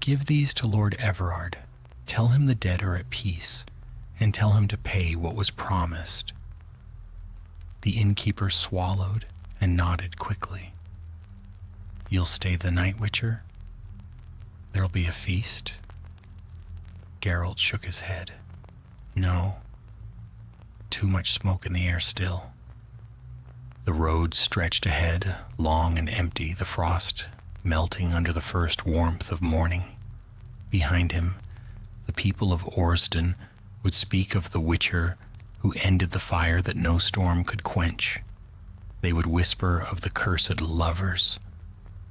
"Give these to Lord Everard. Tell him the dead are at peace, and tell him to pay what was promised." The innkeeper swallowed and nodded quickly. "You'll stay the night, Witcher? There'll be a feast?" Geralt shook his head. "No. Too much smoke in the air still." The road stretched ahead, long and empty, the frost melting under the first warmth of morning. Behind him, the people of Orston would speak of the Witcher who ended the fire that no storm could quench. They would whisper of the cursed lovers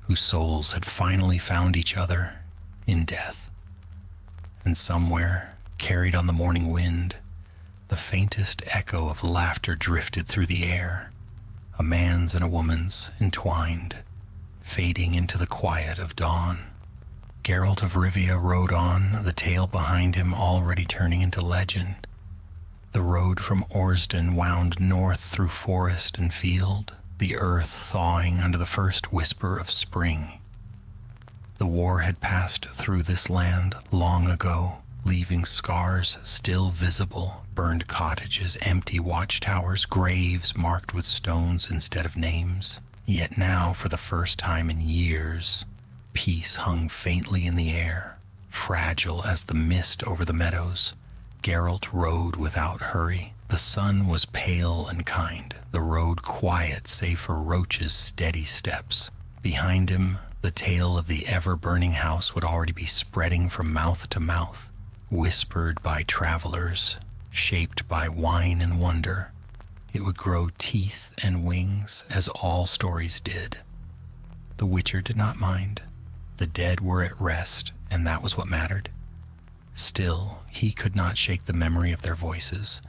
whose souls had finally found each other in death. And somewhere, carried on the morning wind, the faintest echo of laughter drifted through the air, a man's and a woman's entwined, fading into the quiet of dawn. Geralt of Rivia rode on, the tale behind him already turning into legend. The road from Orston wound north through forest and field, the earth thawing under the first whisper of spring. The war had passed through this land long ago, leaving scars still visible, burned cottages, empty watchtowers, graves marked with stones instead of names. Yet now, for the first time in years, peace hung faintly in the air, fragile as the mist over the meadows. Geralt rode without hurry. The sun was pale and kind, the road quiet save for Roach's steady steps. Behind him, the tale of the ever-burning house would already be spreading from mouth to mouth, whispered by travelers, shaped by wine and wonder. It would grow teeth and wings, as all stories did. The Witcher did not mind. The dead were at rest, and that was what mattered. Still, he could not shake the memory of their voices,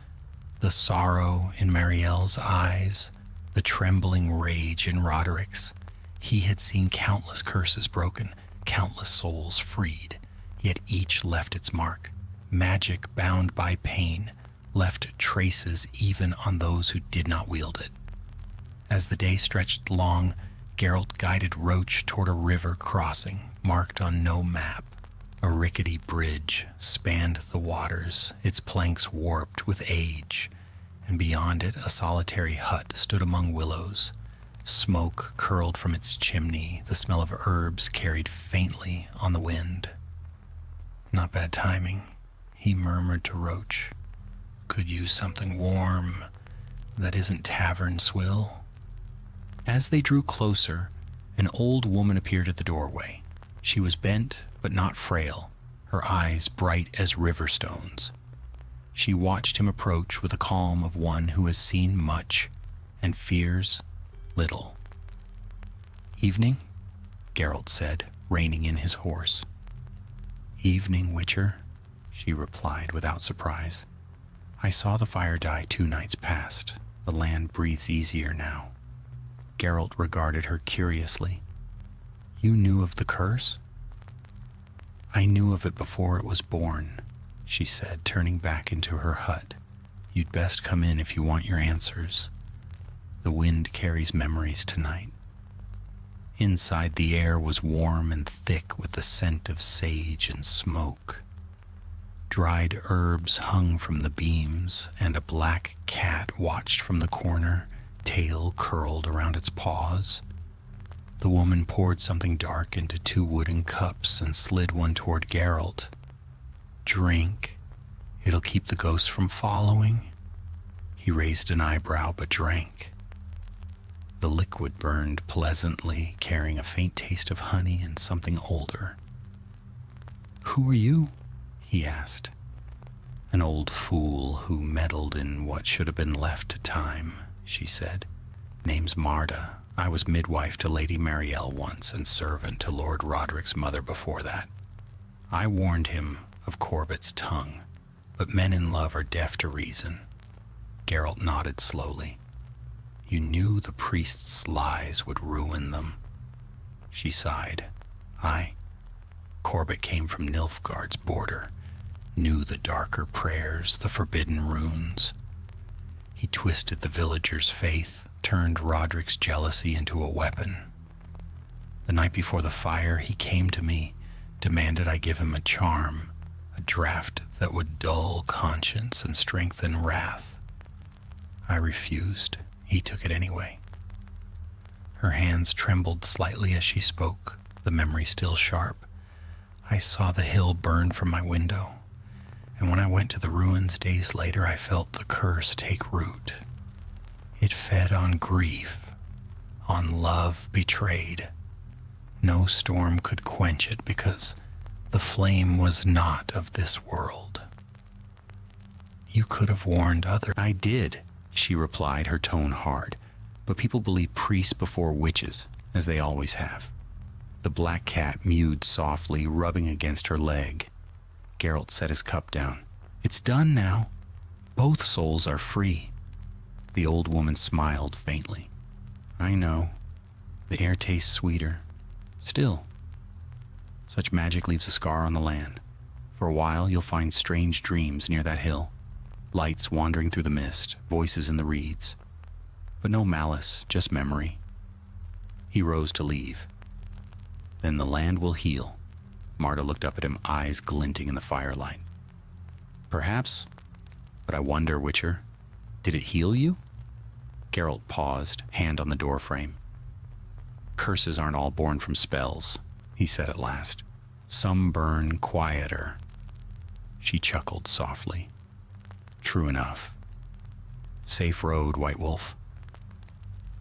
the sorrow in Marielle's eyes, the trembling rage in Roderick's. He had seen countless curses broken, countless souls freed, yet each left its mark. Magic bound by pain left traces even on those who did not wield it. As the day stretched long, Geralt guided Roach toward a river crossing, marked on no map. A rickety bridge spanned the waters, its planks warped with age, and beyond it a solitary hut stood among willows. Smoke curled from its chimney, the smell of herbs carried faintly on the wind. "Not bad timing," he murmured to Roach. "Could use something warm that isn't tavern swill." As they drew closer, an old woman appeared at the doorway. She was bent but not frail, her eyes bright as river stones. She watched him approach with the calm of one who has seen much and fears little. "Evening?" Geralt said, reining in his horse. "Evening, Witcher," she replied without surprise. "I saw the fire die 2 nights past. The land breathes easier now." Geralt regarded her curiously. "You knew of the curse?" "I knew of it before it was born," she said, turning back into her hut. "You'd best come in if you want your answers." The wind carries memories tonight. Inside, the air was warm and thick with the scent of sage and smoke. Dried herbs hung from the beams, and a black cat watched from the corner, tail curled around its paws. The woman poured something dark into 2 wooden cups and slid one toward Geralt. "Drink. It'll keep the ghosts from following." He raised an eyebrow but drank. The liquid burned pleasantly, carrying a faint taste of honey and something older. "Who are you?" he asked. "An old fool who meddled in what should have been left to time," she said. "Name's Marta. I was midwife to Lady Marielle once and servant to Lord Roderick's mother before that. I warned him of Corbett's tongue, but men in love are deaf to reason." Geralt nodded slowly. "You knew the priest's lies would ruin them." She sighed. "Aye. Corbett came from Nilfgaard's border, knew the darker prayers, the forbidden runes. He twisted the villagers' faith, turned Roderick's jealousy into a weapon. The night before the fire, he came to me, demanded I give him a charm, a draught that would dull conscience and strengthen wrath. I refused. He took it anyway." Her hands trembled slightly as she spoke, the memory still sharp. "I saw the hill burn from my window, and when I went to the ruins days later, I felt the curse take root. It fed on grief, on love betrayed. No storm could quench it because the flame was not of this world. You could have warned others." "I did," she replied, her tone hard. "But people believe priests before witches, as they always have." The black cat mewed softly, rubbing against her leg. Geralt set his cup down. "It's done now. Both souls are free." The old woman smiled faintly. "I know. The air tastes sweeter. Still, such magic leaves a scar on the land. For a while, you'll find strange dreams near that hill. Lights wandering through the mist, voices in the reeds. But no malice, just memory." He rose to leave. "Then the land will heal." Marta looked up at him, eyes glinting in the firelight. "Perhaps, but I wonder, Witcher, did it heal you?" Geralt paused, hand on the doorframe. "Curses aren't all born from spells," he said at last. "Some burn quieter." She chuckled softly. "True enough. Safe road, White Wolf."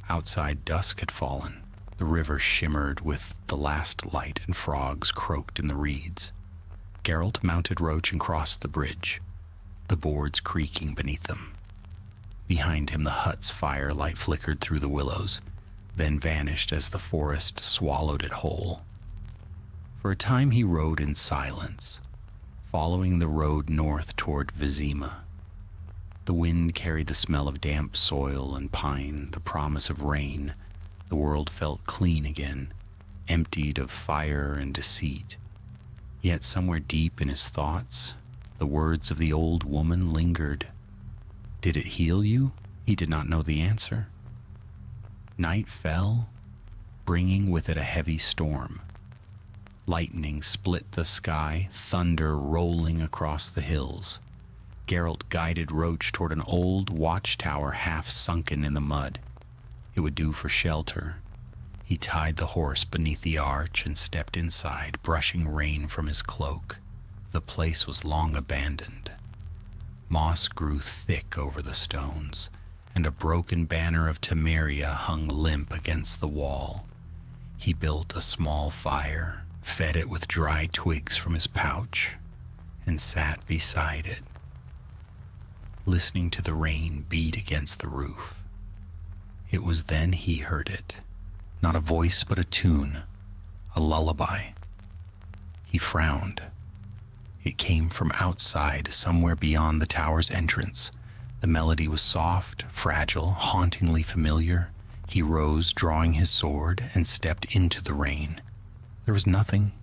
Outside, dusk had fallen. The river shimmered with the last light and frogs croaked in the reeds. Geralt mounted Roach and crossed the bridge, the boards creaking beneath them. Behind him, the hut's firelight flickered through the willows, then vanished as the forest swallowed it whole. For a time he rode in silence, following the road north toward Vizima. The wind carried the smell of damp soil and pine, the promise of rain. The world felt clean again, emptied of fire and deceit. Yet somewhere deep in his thoughts, the words of the old woman lingered. Did it heal you? He did not know the answer. Night fell, bringing with it a heavy storm. Lightning split the sky, thunder rolling across the hills. Geralt guided Roach toward an old watchtower half sunken in the mud. It would do for shelter. He tied the horse beneath the arch and stepped inside, brushing rain from his cloak. The place was long abandoned. Moss grew thick over the stones, and a broken banner of Temeria hung limp against the wall. He built a small fire, fed it with dry twigs from his pouch, and sat beside it, listening to the rain beat against the roof. It was then he heard it, not a voice but a tune, a lullaby. He frowned. It came from outside, somewhere beyond the tower's entrance. The melody was soft, fragile, hauntingly familiar. He rose, drawing his sword, and stepped into the rain. There was nothing,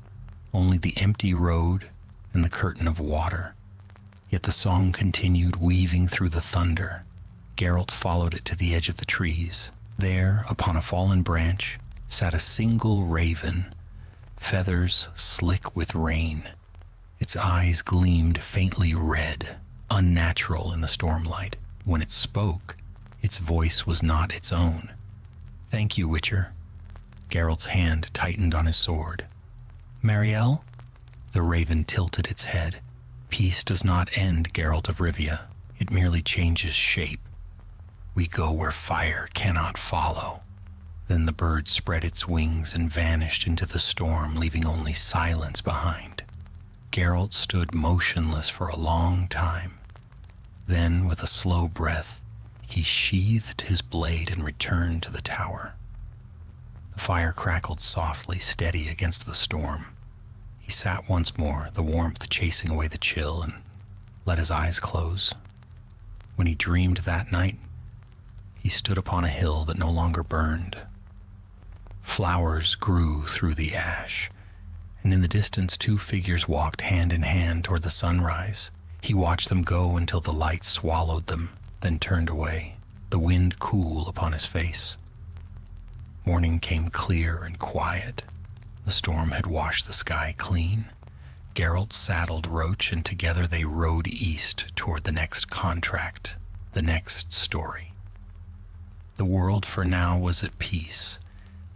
only the empty road and the curtain of water. Yet the song continued, weaving through the thunder. Geralt followed it to the edge of the trees. There, upon a fallen branch, sat a single raven, feathers slick with rain. Its eyes gleamed faintly red, unnatural in the stormlight. When it spoke, its voice was not its own. "Thank you, Witcher." Geralt's hand tightened on his sword. "Marielle?" The raven tilted its head. "Peace does not end, Geralt of Rivia. It merely changes shape. We go where fire cannot follow." Then the bird spread its wings and vanished into the storm, leaving only silence behind. Geralt stood motionless for a long time. Then, with a slow breath, he sheathed his blade and returned to the tower. The fire crackled softly, steady against the storm. He sat once more, the warmth chasing away the chill, and let his eyes close. When he dreamed that night, he stood upon a hill that no longer burned. Flowers grew through the ash, and in the distance 2 figures walked hand in hand toward the sunrise. He watched them go until the light swallowed them, then turned away, the wind cool upon his face. Morning came clear and quiet. The storm had washed the sky clean. Geralt saddled Roach, and together they rode east toward the next contract, the next story. The world for now was at peace.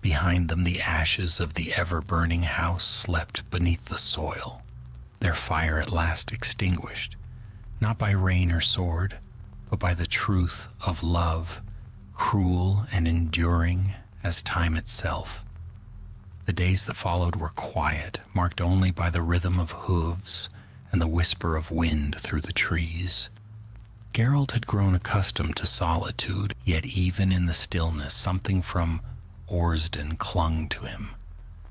Behind them, the ashes of the ever-burning house slept beneath the soil, their fire at last extinguished, not by rain or sword, but by the truth of love, cruel and enduring as time itself. The days that followed were quiet, marked only by the rhythm of hooves and the whisper of wind through the trees. Geralt had grown accustomed to solitude, yet even in the stillness, something from Orsden clung to him,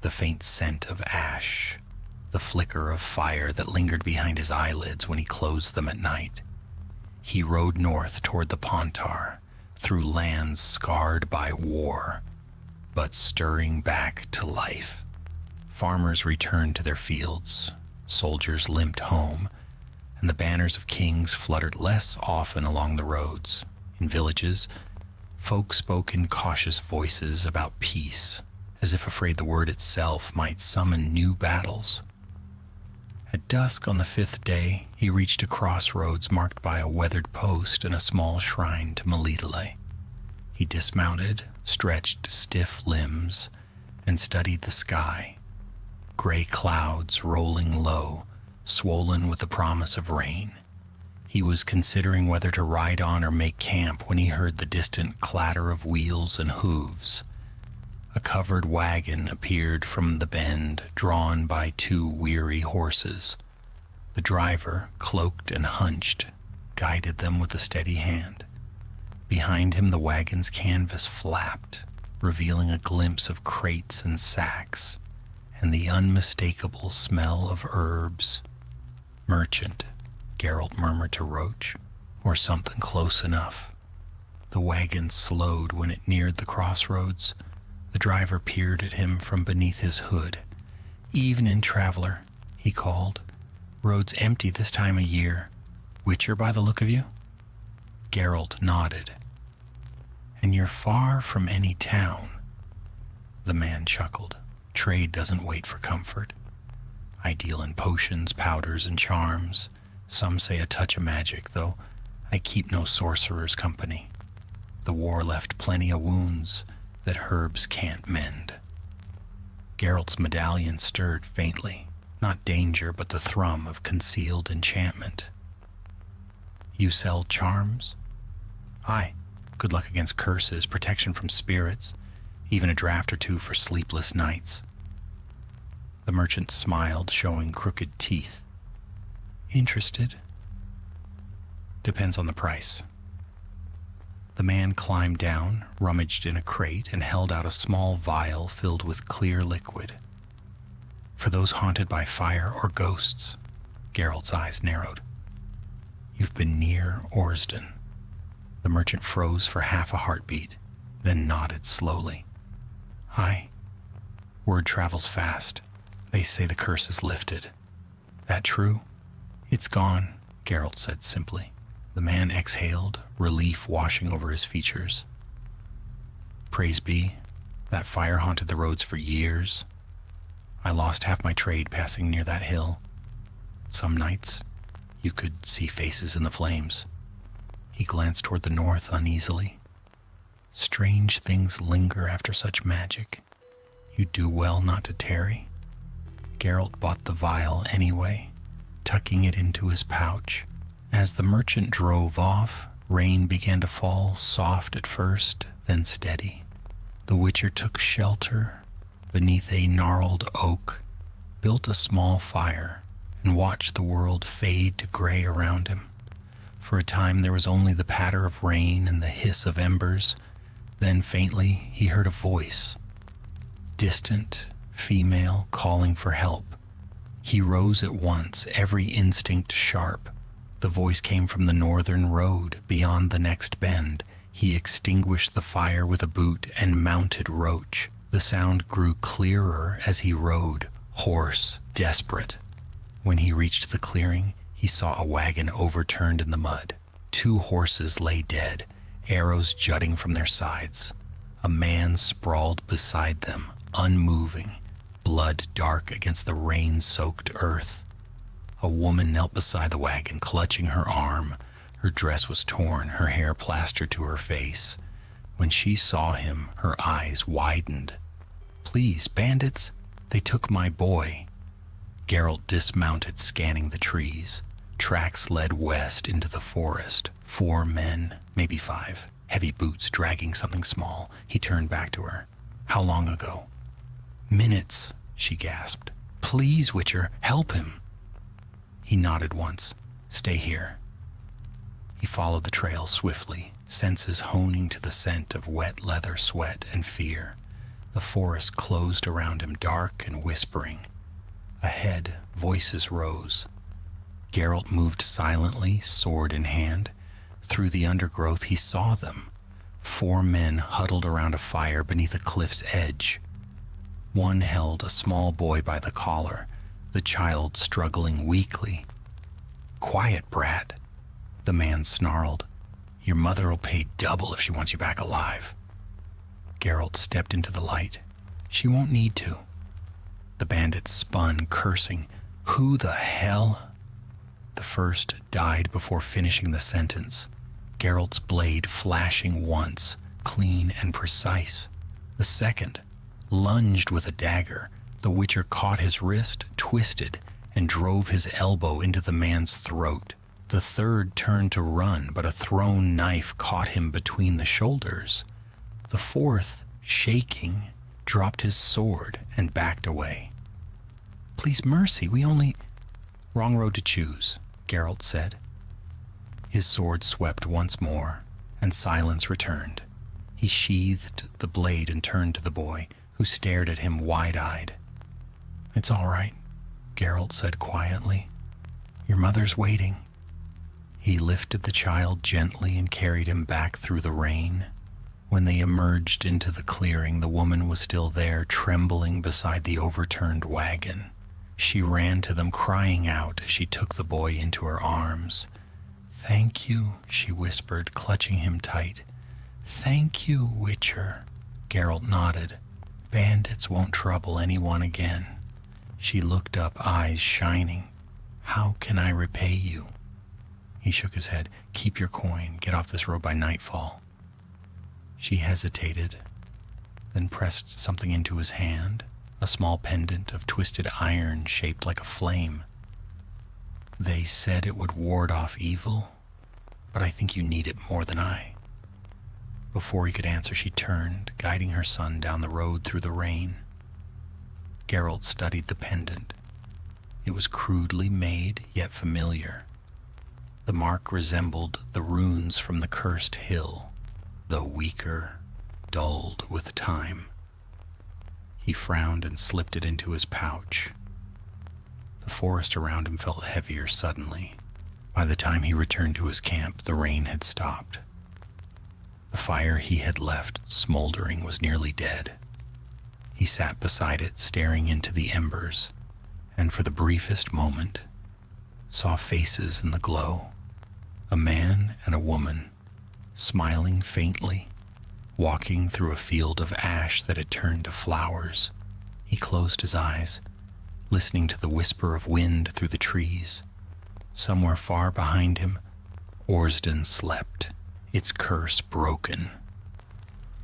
the faint scent of ash, the flicker of fire that lingered behind his eyelids when he closed them at night. He rode north toward the Pontar, through lands scarred by war, but stirring back to life. Farmers returned to their fields, soldiers limped home, and the banners of kings fluttered less often along the roads. In villages, folk spoke in cautious voices about peace, as if afraid the word itself might summon new battles. At dusk on the 5th day, he reached a crossroads marked by a weathered post and a small shrine to Melitele. He dismounted, stretched stiff limbs, and studied the sky. Gray clouds rolling low, swollen with the promise of rain. He was considering whether to ride on or make camp when he heard the distant clatter of wheels and hooves. A covered wagon appeared from the bend, drawn by 2 weary horses. The driver, cloaked and hunched, guided them with a steady hand. Behind him, the wagon's canvas flapped, revealing a glimpse of crates and sacks, and the unmistakable smell of herbs. "Merchant," Geralt murmured to Roach, "or something close enough." The wagon slowed when it neared the crossroads. The driver peered at him from beneath his hood. "Evening, traveler," he called. "Road's empty this time of year. Witcher by the look of you?" Geralt nodded. "And you're far from any town." The man chuckled. "Trade doesn't wait for comfort. I deal in potions, powders, and charms. Some say a touch of magic, though I keep no sorcerer's company. The war left plenty of wounds that herbs can't mend." Geralt's medallion stirred faintly, not danger, but the thrum of concealed enchantment. "You sell charms?" "Aye. Good luck against curses, protection from spirits, even a draft or 2 for sleepless nights." The merchant smiled, showing crooked teeth. "Interested?" "Depends on the price." The man climbed down, rummaged in a crate, and held out a small vial filled with clear liquid. "For those haunted by fire or ghosts." Geralt's eyes narrowed. "You've been near Orsden." The merchant froze for half a heartbeat, then nodded slowly. "Aye. Word travels fast. They say the curse is lifted." "That true?" "It's gone," Geralt said simply. The man exhaled, relief washing over his features. Praise be, that fire haunted the roads for years. I lost half my trade passing near that hill. Some nights, you could see faces in the flames. He glanced toward the north uneasily. Strange things linger after such magic. You'd do well not to tarry. Geralt bought the vial anyway, tucking it into his pouch. As the merchant drove off, rain began to fall, soft at first, then steady. The Witcher took shelter beneath a gnarled oak, built a small fire, and watched the world fade to gray around him. For a time there was only the patter of rain and the hiss of embers. Then faintly he heard a voice, distant, female, calling for help. He rose at once, every instinct sharp. The voice came from the northern road, beyond the next bend. He extinguished the fire with a boot and mounted Roach. The sound grew clearer as he rode, hoarse, desperate. When he reached the clearing, he saw a wagon overturned in the mud. 2 horses lay dead, arrows jutting from their sides. A man sprawled beside them, unmoving, blood dark against the rain-soaked earth. A woman knelt beside the wagon, clutching her arm. Her dress was torn, her hair plastered to her face. When she saw him, her eyes widened. "Please, bandits, they took my boy." Geralt dismounted, scanning the trees. Tracks led west into the forest. 4 men, maybe 5, heavy boots dragging something small. He turned back to her. "How long ago?" "Minutes," she gasped. "Please, Witcher, help him." He nodded once. "Stay here." He followed the trail swiftly, senses honing to the scent of wet leather, sweat, and fear. The forest closed around him, dark and whispering. Ahead, voices rose. Geralt moved silently, sword in hand. Through the undergrowth he saw them. 4 men huddled around a fire beneath a cliff's edge. One held a small boy by the collar, the child struggling weakly. "Quiet, brat," the man snarled. "Your mother'll pay double if she wants you back alive." Geralt stepped into the light. "She won't need to." The bandits spun, cursing. "Who the hell?" The first died before finishing the sentence. Geralt's blade flashing once, clean and precise. The second lunged with a dagger. The Witcher caught his wrist, twisted, and drove his elbow into the man's throat. The third turned to run, but a thrown knife caught him between the shoulders. The fourth, shaking, dropped his sword and backed away. "Please, mercy, we only—" "Wrong road to choose," Geralt said. His sword swept once more, and silence returned. He sheathed the blade and turned to the boy, who stared at him wide-eyed. "It's all right," Geralt said quietly. "Your mother's waiting." He lifted the child gently and carried him back through the rain. When they emerged into the clearing, the woman was still there, trembling beside the overturned wagon. She ran to them, crying out as she took the boy into her arms. "Thank you," she whispered, clutching him tight. "Thank you, Witcher." Geralt nodded. "Bandits won't trouble anyone again." She looked up, eyes shining. "How can I repay you?" He shook his head. "Keep your coin. Get off this road by nightfall." She hesitated, then pressed something into his hand, a small pendant of twisted iron shaped like a flame. "They said it would ward off evil, but I think you need it more than I." Before he could answer, she turned, guiding her son down the road through the rain. Geralt studied the pendant. It was crudely made, yet familiar. The mark resembled the runes from the cursed hill, though weaker, dulled with time. He frowned and slipped it into his pouch. The forest around him felt heavier suddenly. By the time he returned to his camp, the rain had stopped. The fire he had left smoldering was nearly dead. He sat beside it, staring into the embers, and for the briefest moment, saw faces in the glow. A man and a woman, smiling faintly, walking through a field of ash that had turned to flowers. He closed his eyes, listening to the whisper of wind through the trees. Somewhere far behind him, Orsden slept, its curse broken.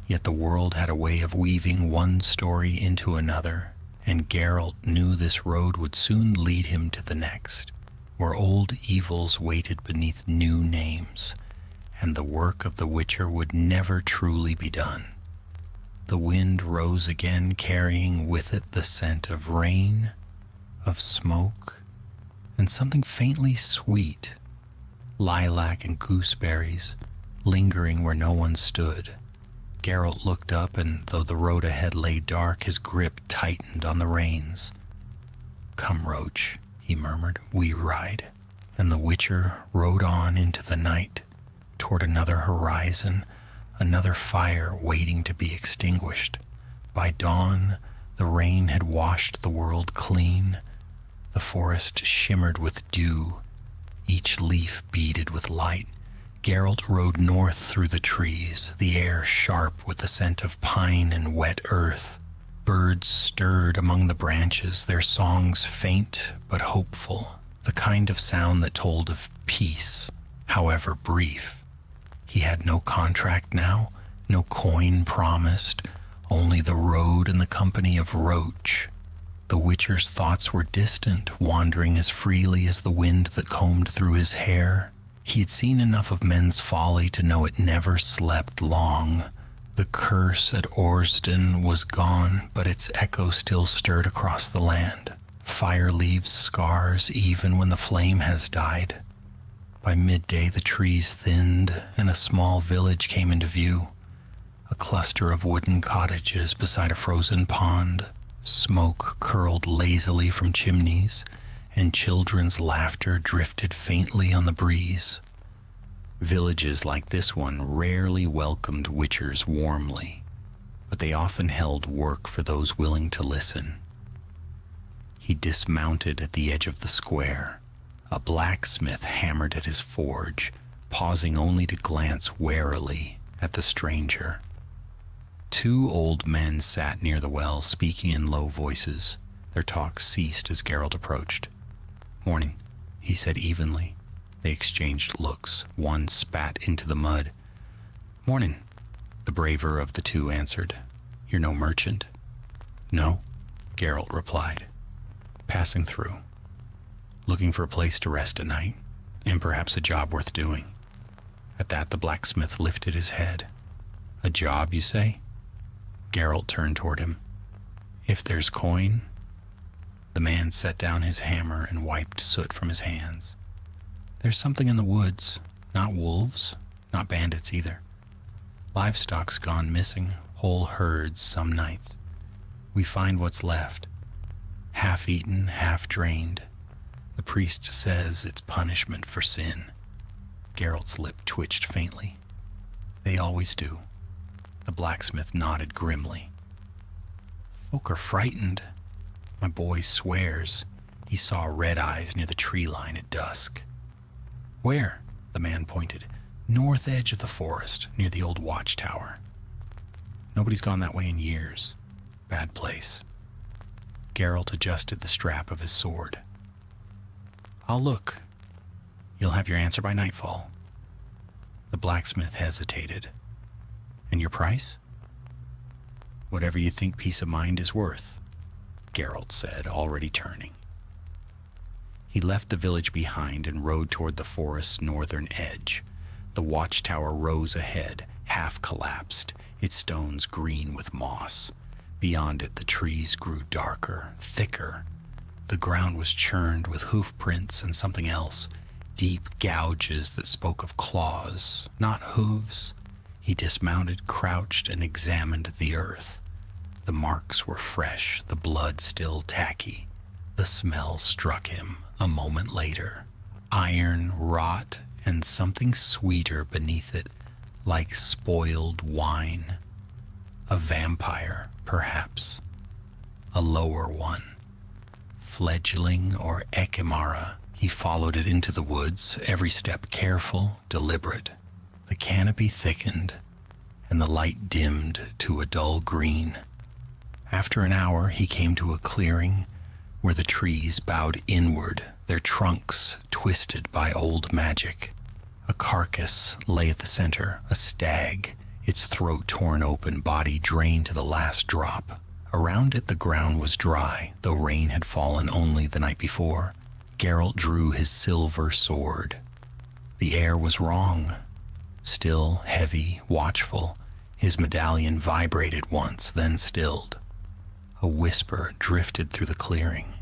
Yet the world had a way of weaving one story into another, and Geralt knew this road would soon lead him to the next, where old evils waited beneath new names, and the work of the Witcher would never truly be done. The wind rose again, carrying with it the scent of rain, of smoke, and something faintly sweet, lilac and gooseberries, lingering where no one stood. Geralt looked up, and though the road ahead lay dark, his grip tightened on the reins. "Come, Roach," he murmured, "we ride." And the Witcher rode on into the night, toward another horizon, another fire waiting to be extinguished. By dawn, the rain had washed the world clean. The forest shimmered with dew, each leaf beaded with light. Geralt rode north through the trees, the air sharp with the scent of pine and wet earth. Birds stirred among the branches, their songs faint but hopeful, the kind of sound that told of peace, however brief. He had no contract now, no coin promised, only the road and the company of Roach. The Witcher's thoughts were distant, wandering as freely as the wind that combed through his hair. He had seen enough of men's folly to know it never slept long. The curse at Orsden was gone, but its echo still stirred across the land. Fire leaves scars even when the flame has died. By midday the trees thinned, and a small village came into view. A cluster of wooden cottages beside a frozen pond. Smoke curled lazily from chimneys, and children's laughter drifted faintly on the breeze. Villages like this one rarely welcomed Witchers warmly, but they often held work for those willing to listen. He dismounted at the edge of the square. A blacksmith hammered at his forge, pausing only to glance warily at the stranger. Two old men sat near the well, speaking in low voices. Their talk ceased as Geralt approached. "Morning," he said evenly. They exchanged looks. One spat into the mud. "Morning," the braver of the two answered. "You're no merchant?" "No," Geralt replied. "Passing through. Looking for a place to rest at night, and perhaps a job worth doing." At that the blacksmith lifted his head. "A job, you say?" Geralt turned toward him. "If there's coin." The man set down his hammer and wiped soot from his hands. "There's something in the woods. Not wolves, not bandits either. Livestock's gone missing, whole herds some nights. We find what's left, half eaten, half drained. The priest says it's punishment for sin." Geralt's lip twitched faintly. "They always do." The blacksmith nodded grimly. "Folk are frightened. My boy swears he saw red eyes near the tree line at dusk." "Where?" the man pointed. "North edge of the forest, near the old watchtower." "Nobody's gone that way in years. Bad place." Geralt adjusted the strap of his sword. "I'll look. You'll have your answer by nightfall." The blacksmith hesitated. "And your price?" "Whatever you think peace of mind is worth," Geralt said, already turning. He left the village behind and rode toward the forest's northern edge. The watchtower rose ahead, half collapsed, its stones green with moss. Beyond it the trees grew darker, thicker. The ground was churned with hoof prints and something else, deep gouges that spoke of claws, not hooves. He dismounted, crouched, and examined the earth. The marks were fresh, the blood still tacky. The smell struck him a moment later. Iron, rot, and something sweeter beneath it, like spoiled wine. A vampire, perhaps. A lower one. Fledgling or Echimara, He followed it into the woods, every step careful, deliberate. The canopy thickened, and the light dimmed to a dull green. After an hour, he came to a clearing where the trees bowed inward, their trunks twisted by old magic. A carcass lay at the center, a stag, its throat torn open, body drained to the last drop. Around it the ground was dry, though rain had fallen only the night before. Geralt drew his silver sword. The air was wrong. Still, heavy, watchful, his medallion vibrated once, then stilled. A whisper drifted through the clearing.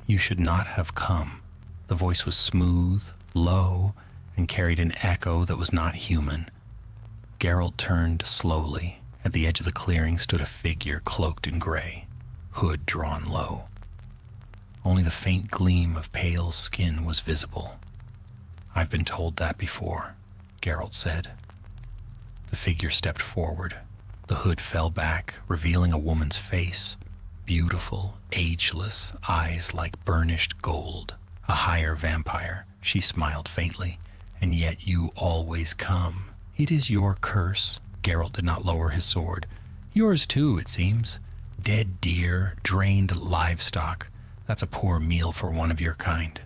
"You should not have come." The voice was smooth, low, and carried an echo that was not human. Geralt turned slowly. At the edge of the clearing stood a figure cloaked in gray, hood drawn low. Only the faint gleam of pale skin was visible. "I've been told that before," Geralt said. The figure stepped forward. The hood fell back, revealing a woman's face, beautiful, ageless, eyes like burnished gold. A higher vampire, she smiled faintly. "And yet you always come. It is your curse." Geralt did not lower his sword. "Yours too, it seems. Dead deer, drained livestock. That's a poor meal for one of your kind."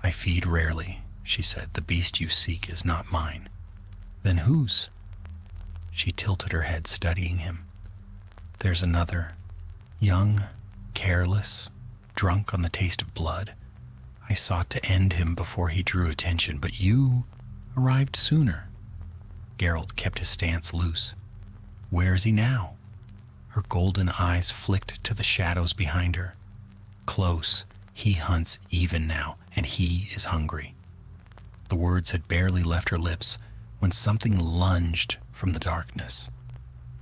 "I feed rarely," she said. "The beast you seek is not mine." "Then whose?" She tilted her head, studying him. "There's another. Young, careless, drunk on the taste of blood. I sought to end him before he drew attention, but you arrived sooner." Geralt kept his stance loose. "Where is he now?" Her golden eyes flicked to the shadows behind her. "Close. He hunts even now, and he is hungry." The words had barely left her lips when something lunged from the darkness.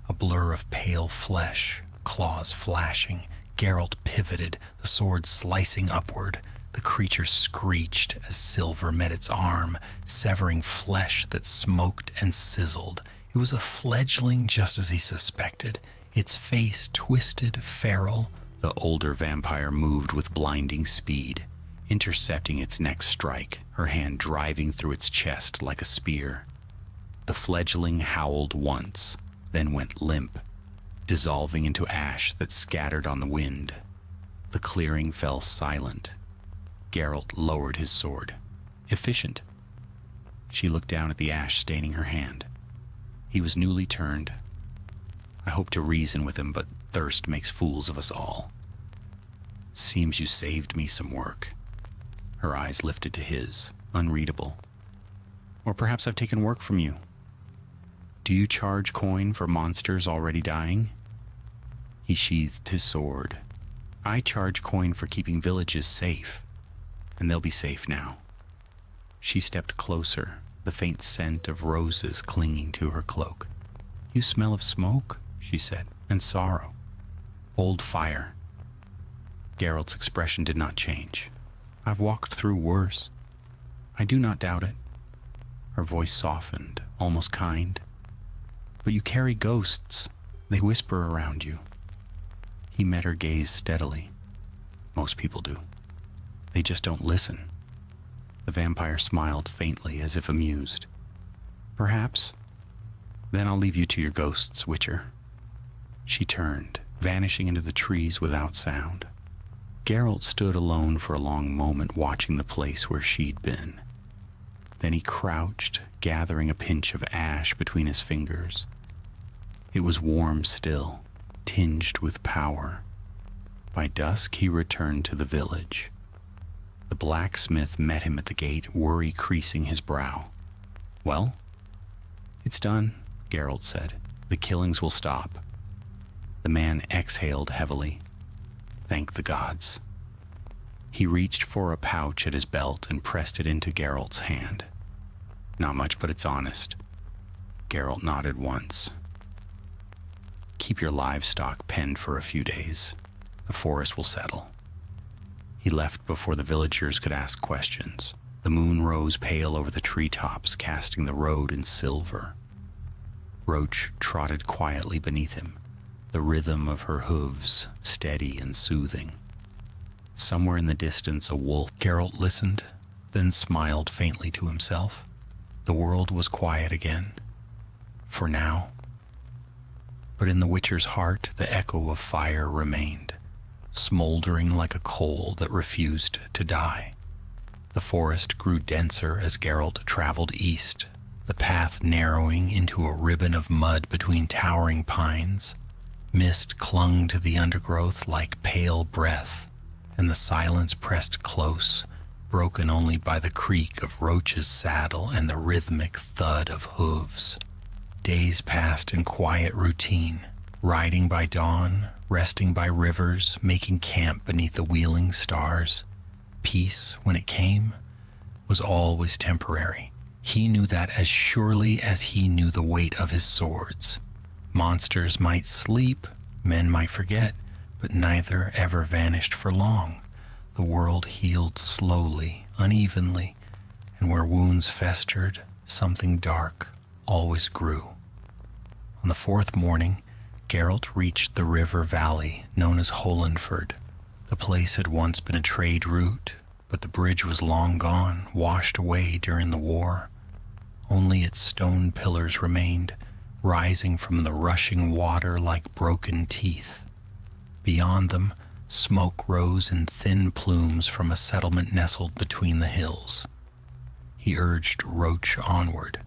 A blur of pale flesh, claws flashing. Geralt pivoted, the sword slicing upward. The creature screeched as silver met its arm, severing flesh that smoked and sizzled. It was a fledgling, just as he suspected, its face twisted, feral. The older vampire moved with blinding speed, intercepting its next strike, her hand driving through its chest like a spear. The fledgling howled once, then went limp, dissolving into ash that scattered on the wind. The clearing fell silent. Geralt lowered his sword. Efficient. She looked down at the ash staining her hand. He was newly turned. "I hope to reason with him, but thirst makes fools of us all." "Seems you saved me some work." Her eyes lifted to his, unreadable. "Or perhaps I've taken work from you. Do you charge coin for monsters already dying?" He sheathed his sword. "I charge coin for keeping villages safe, and they'll be safe now." She stepped closer, the faint scent of roses clinging to her cloak. "You smell of smoke," she said, "and sorrow. Old fire." Geralt's expression did not change. "I've walked through worse. I do not doubt it." Her voice softened, almost kind. "But you carry ghosts. They whisper around you." He met her gaze steadily. "Most people do. They just don't listen." The vampire smiled faintly, as if amused. "Perhaps. Then I'll leave you to your ghosts, Witcher." She turned, vanishing into the trees without sound. Geralt stood alone for a long moment, watching the place where she'd been. Then he crouched, gathering a pinch of ash between his fingers. It was warm still, tinged with power. By dusk he returned to the village. The blacksmith met him at the gate, worry creasing his brow. "Well?" "It's done," Geralt said. "The killings will stop." The man exhaled heavily. "Thank the gods." He reached for a pouch at his belt and pressed it into Geralt's hand. "Not much, but it's honest." Geralt nodded once. "Keep your livestock penned for a few days. The forest will settle." He left before the villagers could ask questions. The moon rose pale over the treetops, casting the road in silver. Roach trotted quietly beneath him, the rhythm of her hooves steady and soothing. Somewhere in the distance, a wolf. Geralt listened, then smiled faintly to himself. The world was quiet again. For now. But in the Witcher's heart, the echo of fire remained, smoldering like a coal that refused to die. The forest grew denser as Geralt traveled east, the path narrowing into a ribbon of mud between towering pines. Mist clung to the undergrowth like pale breath, and the silence pressed close, broken only by the creak of Roach's saddle and the rhythmic thud of hooves. Days passed in quiet routine, riding by dawn, resting by rivers, making camp beneath the wheeling stars. Peace, when it came, was always temporary. He knew that as surely as he knew the weight of his swords. Monsters might sleep, men might forget, but neither ever vanished for long. The world healed slowly, unevenly, and where wounds festered, something dark always grew. On the fourth morning, Geralt reached the river valley known as Hollingford. The place had once been a trade route, but the bridge was long gone, washed away during the war. Only its stone pillars remained, rising from the rushing water like broken teeth. Beyond them, smoke rose in thin plumes from a settlement nestled between the hills. He urged Roach onward.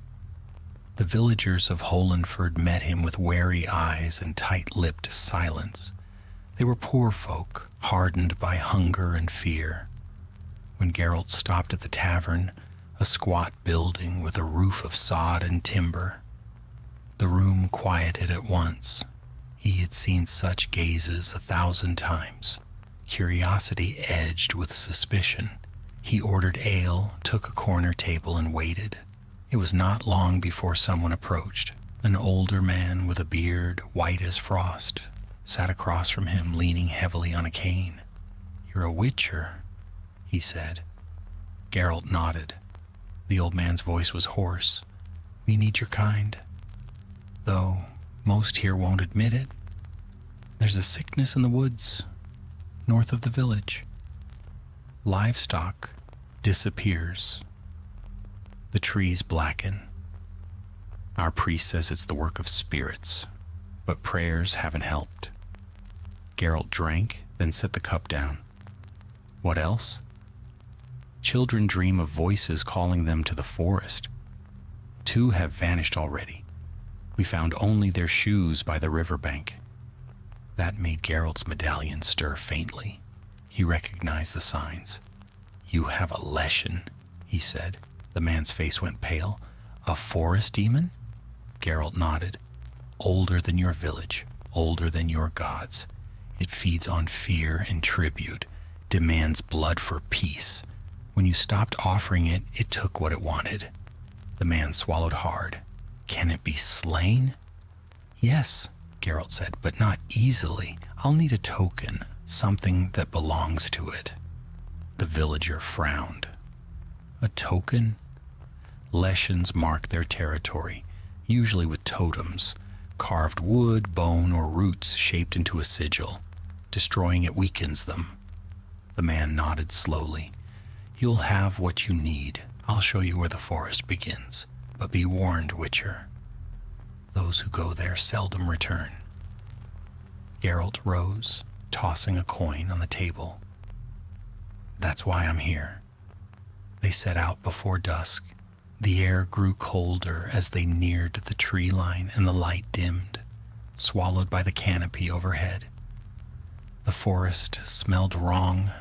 The villagers of Hollingford met him with wary eyes and tight-lipped silence. They were poor folk, hardened by hunger and fear. When Geralt stopped at the tavern, a squat building with a roof of sod and timber, the room quieted at once. He had seen such gazes 1,000 times. Curiosity edged with suspicion. He ordered ale, took a corner table, and waited. It was not long before someone approached. An older man with a beard, white as frost, sat across from him, leaning heavily on a cane. "You're a witcher," he said. Geralt nodded. The old man's voice was hoarse. "We need your kind. Though most here won't admit it. There's a sickness in the woods, north of the village. Livestock disappears. The trees blacken. Our priest says it's the work of spirits, but prayers haven't helped." Geralt drank, then set the cup down. "What else?" "Children dream of voices calling them to the forest. 2 have vanished already. We found only their shoes by the riverbank." That made Geralt's medallion stir faintly. He recognized the signs. "You have a leshen," he said. The man's face went pale. "A forest demon?" Geralt nodded. "Older than your village, older than your gods. It feeds on fear and tribute, demands blood for peace. When you stopped offering it, it took what it wanted." The man swallowed hard. "Can it be slain?" "Yes," Geralt said, "but not easily. I'll need a token, something that belongs to it." The villager frowned. "A token?" Leshens mark their territory, usually with totems, carved wood, bone, or roots shaped into a sigil. Destroying it weakens them. The man nodded slowly. "You'll have what you need. I'll show you where the forest begins. But be warned, Witcher. Those who go there seldom return." Geralt rose, tossing a coin on the table. "That's why I'm here." They set out before dusk. The air grew colder as they neared the tree line, and the light dimmed, swallowed by the canopy overhead. The forest smelled wrong,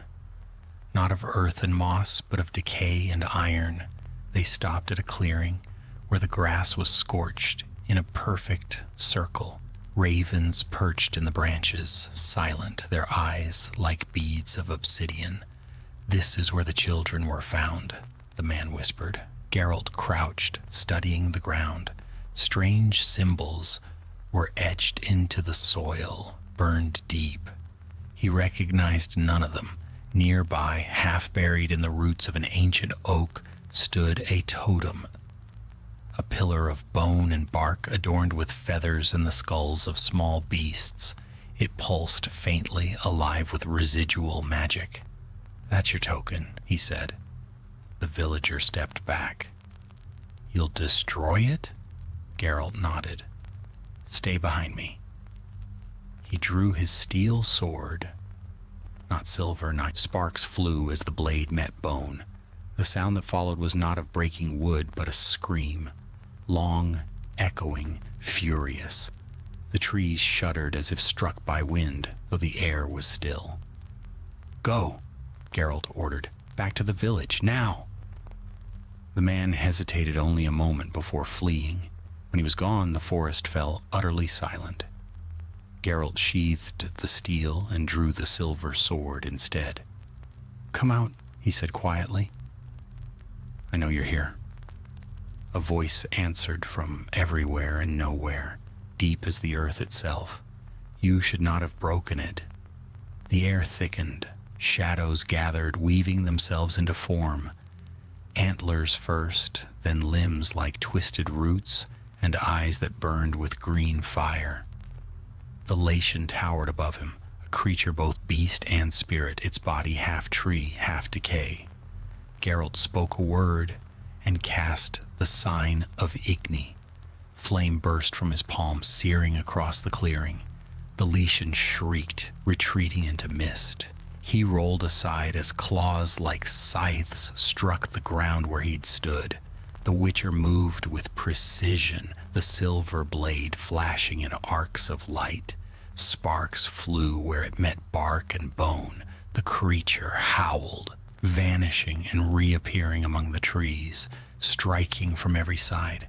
not of earth and moss, but of decay and iron. They stopped at a clearing where the grass was scorched in a perfect circle. Ravens perched in the branches, silent, their eyes like beads of obsidian. "This is where the children were found," the man whispered. Geralt crouched, studying the ground. Strange symbols were etched into the soil, burned deep. He recognized none of them. Nearby, half buried in the roots of an ancient oak, stood a totem. A pillar of bone and bark adorned with feathers and the skulls of small beasts. It pulsed faintly, alive with residual magic. "That's your token," he said. The villager stepped back. "You'll destroy it?" Geralt nodded. "Stay behind me." He drew his steel sword. Not silver, not sparks flew as the blade met bone. The sound that followed was not of breaking wood, but a scream. Long, echoing, furious. The trees shuddered as if struck by wind, though the air was still. "Go," Geralt ordered. "Back to the village, now!" The man hesitated only a moment before fleeing. When he was gone, the forest fell utterly silent. Geralt sheathed the steel and drew the silver sword instead. "Come out," he said quietly. "I know you're here." A voice answered from everywhere and nowhere, deep as the earth itself. "You should not have broken it." The air thickened. Shadows gathered, weaving themselves into form. Antlers first, then limbs like twisted roots, and eyes that burned with green fire. The Latian towered above him, a creature both beast and spirit, its body half tree, half decay. Geralt spoke a word and cast the sign of Igni. Flame burst from his palm, searing across the clearing. The Latian shrieked, retreating into mist. He rolled aside as claws like scythes struck the ground where he'd stood. The Witcher moved with precision, the silver blade flashing in arcs of light. Sparks flew where it met bark and bone. The creature howled, vanishing and reappearing among the trees, striking from every side.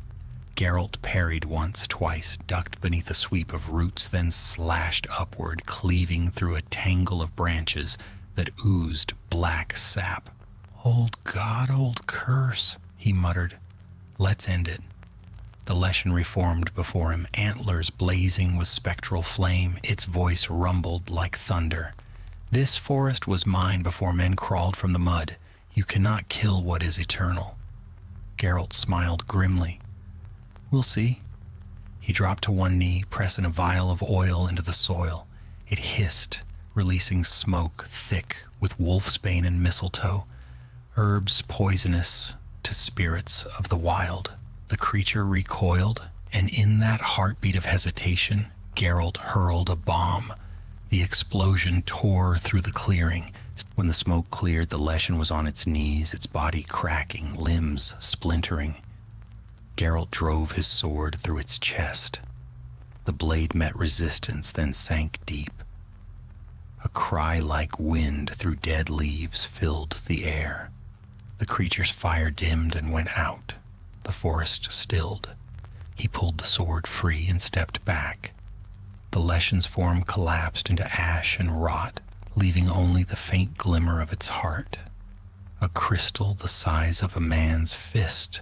Geralt parried once, twice, ducked beneath a sweep of roots, then slashed upward, cleaving through a tangle of branches that oozed black sap. "Old God, old curse," he muttered. "Let's end it." The Leshen reformed before him, antlers blazing with spectral flame. Its voice rumbled like thunder. "This forest was mine before men crawled from the mud. You cannot kill what is eternal." Geralt smiled grimly. "We'll see." He dropped to one knee, pressing a vial of oil into the soil. It hissed, releasing smoke thick with wolfsbane and mistletoe, herbs poisonous to spirits of the wild. The creature recoiled, and in that heartbeat of hesitation, Geralt hurled a bomb. The explosion tore through the clearing. When the smoke cleared, the Leshen was on its knees, its body cracking, limbs splintering. Geralt drove his sword through its chest. The blade met resistance, then sank deep. A cry like wind through dead leaves filled the air. The creature's fire dimmed and went out. The forest stilled. He pulled the sword free and stepped back. The Leshen's form collapsed into ash and rot, leaving only the faint glimmer of its heart. A crystal the size of a man's fist,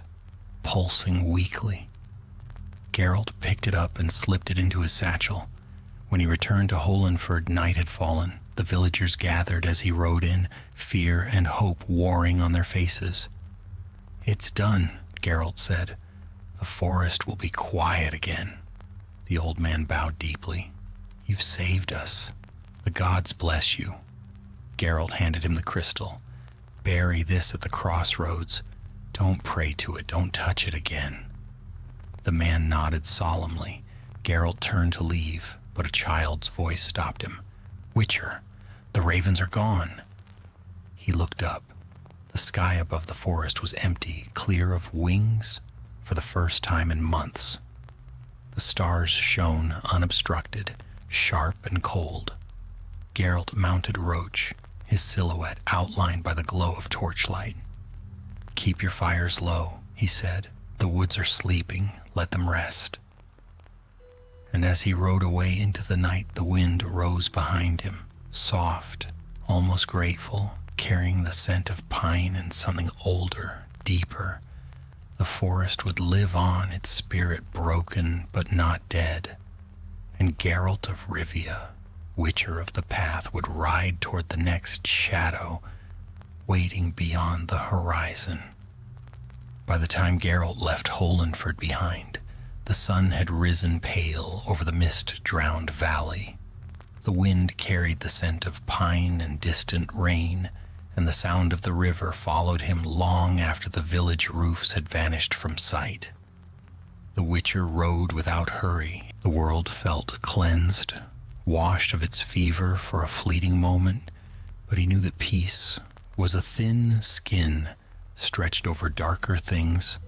pulsing weakly. Geralt picked it up and slipped it into his satchel. When he returned to Holenford, night had fallen. The villagers gathered as he rode in, fear and hope warring on their faces. "It's done," Geralt said. "The forest will be quiet again." The old man bowed deeply. "You've saved us. The gods bless you." Geralt handed him the crystal. "Bury this at the crossroads. Don't pray to it. Don't touch it again." The man nodded solemnly. Geralt turned to leave, but a child's voice stopped him. "Witcher, the ravens are gone." He looked up. The sky above the forest was empty, clear of wings, for the first time in months. The stars shone unobstructed, sharp and cold. Geralt mounted Roach, his silhouette outlined by the glow of torchlight. "Keep your fires low," he said. "The woods are sleeping. Let them rest." And as he rode away into the night, the wind rose behind him, soft, almost grateful, carrying the scent of pine and something older, deeper. The forest would live on, its spirit broken but not dead. And Geralt of Rivia, Witcher of the Path, would ride toward the next shadow, waiting beyond the horizon. By the time Geralt left Holenford behind, the sun had risen pale over the mist-drowned valley. The wind carried the scent of pine and distant rain, and the sound of the river followed him long after the village roofs had vanished from sight. The Witcher rode without hurry. The world felt cleansed, washed of its fever for a fleeting moment, but he knew that peace was a thin skin stretched over darker things.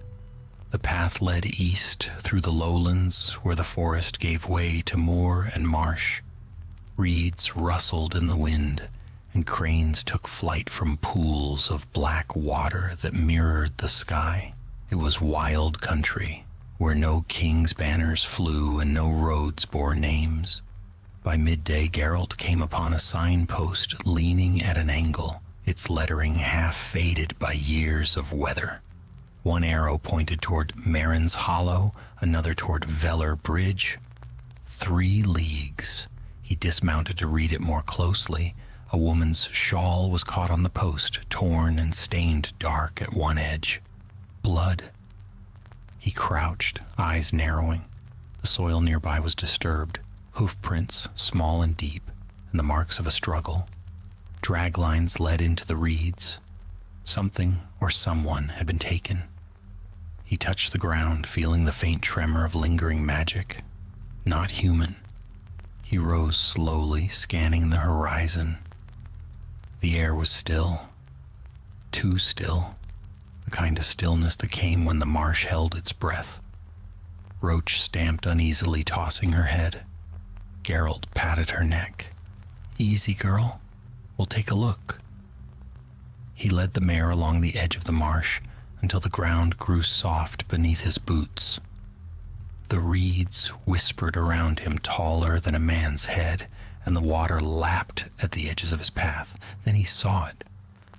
The path led east through the lowlands where the forest gave way to moor and marsh. Reeds rustled in the wind, and cranes took flight from pools of black water that mirrored the sky. It was wild country, where no king's banners flew and no roads bore names. By midday, Geralt came upon a signpost leaning at an angle, its lettering half faded by years of weather. One arrow pointed toward Marin's Hollow, another toward Veller Bridge. 3 leagues. He dismounted to read it more closely. A woman's shawl was caught on the post, torn and stained dark at one edge. Blood. He crouched, eyes narrowing. The soil nearby was disturbed, hoof prints small and deep, and the marks of a struggle. Drag lines led into the reeds. Something or someone had been taken. He touched the ground, feeling the faint tremor of lingering magic. Not human. He rose slowly, scanning the horizon. The air was still. Too still. The kind of stillness that came when the marsh held its breath. Roach stamped uneasily, tossing her head. Geralt patted her neck. "Easy, girl. We'll take a look." He led the mare along the edge of the marsh until the ground grew soft beneath his boots. The reeds whispered around him, taller than a man's head, and the water lapped at the edges of his path. Then he saw it,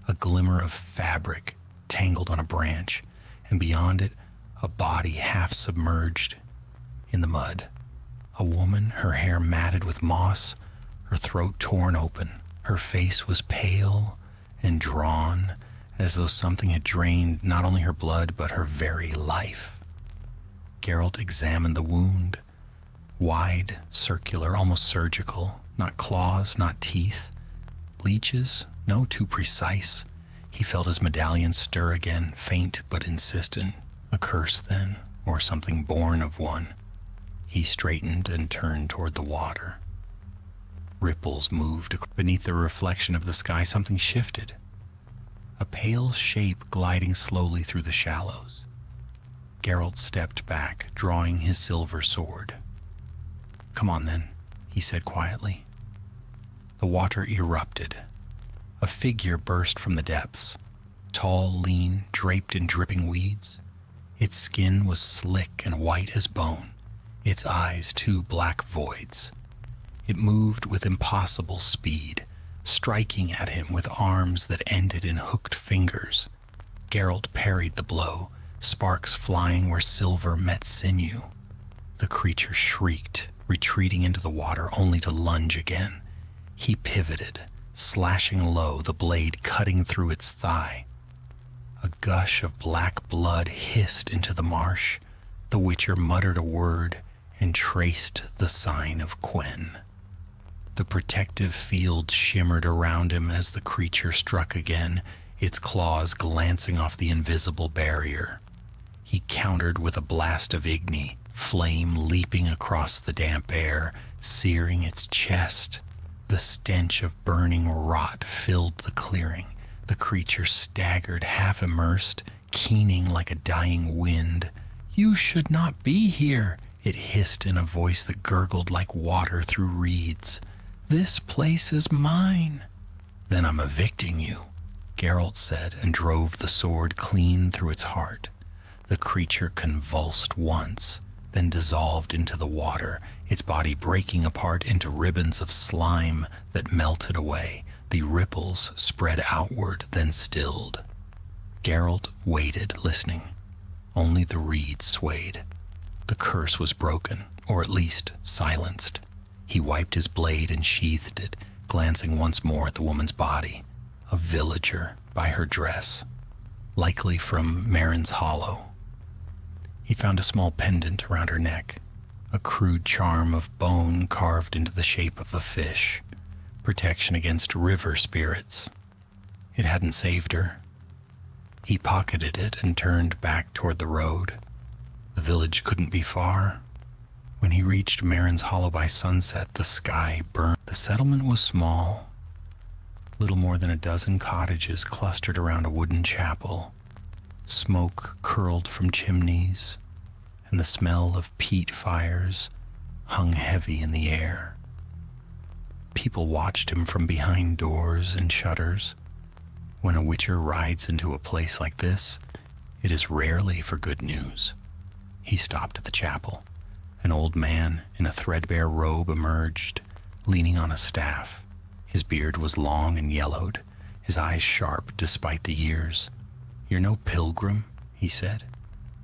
a glimmer of fabric tangled on a branch, and beyond it, a body half submerged in the mud. A woman, her hair matted with moss, her throat torn open. Her face was pale and drawn, as though something had drained not only her blood, but her very life. Geralt examined the wound. Wide, circular, almost surgical. Not claws, not teeth. Leeches? No, too precise. He felt his medallion stir again, faint but insistent. A curse, then, or something born of one. He straightened and turned toward the water. Ripples moved beneath the reflection of the sky. Something shifted. A pale shape gliding slowly through the shallows. Geralt stepped back, drawing his silver sword. "Come on, then," he said quietly. The water erupted. A figure burst from the depths, tall, lean, draped in dripping weeds. Its skin was slick and white as bone, its eyes 2 black voids. It moved with impossible speed, striking at him with arms that ended in hooked fingers. Geralt parried the blow, sparks flying where silver met sinew. The creature shrieked, retreating into the water only to lunge again. He pivoted, slashing low, the blade cutting through its thigh. A gush of black blood hissed into the marsh. The Witcher muttered a word and traced the sign of Quen. The protective field shimmered around him as the creature struck again, its claws glancing off the invisible barrier. He countered with a blast of Igni, flame leaping across the damp air, searing its chest. The stench of burning rot filled the clearing. The creature staggered, half immersed, keening like a dying wind. "You should not be here," it hissed in a voice that gurgled like water through reeds. "This place is mine." "Then I'm evicting you," Geralt said, and drove the sword clean through its heart. The creature convulsed once, then dissolved into the water, its body breaking apart into ribbons of slime that melted away. The ripples spread outward, then stilled. Geralt waited, listening. Only the reeds swayed. The curse was broken, or at least silenced. He wiped his blade and sheathed it, glancing once more at the woman's body. A villager by her dress, likely from Marin's Hollow. He found a small pendant around her neck, a crude charm of bone carved into the shape of a fish, protection against river spirits. It hadn't saved her. He pocketed it and turned back toward the road. The village couldn't be far. When he reached Marin's Hollow by sunset, the sky burned. The settlement was small, little more than a dozen cottages clustered around a wooden chapel. Smoke curled from chimneys, and the smell of peat fires hung heavy in the air. People watched him from behind doors and shutters. When a witcher rides into a place like this, it is rarely for good news. He stopped at the chapel. An old man in a threadbare robe emerged, leaning on a staff. His beard was long and yellowed, his eyes sharp despite the years. "You're no pilgrim," he said.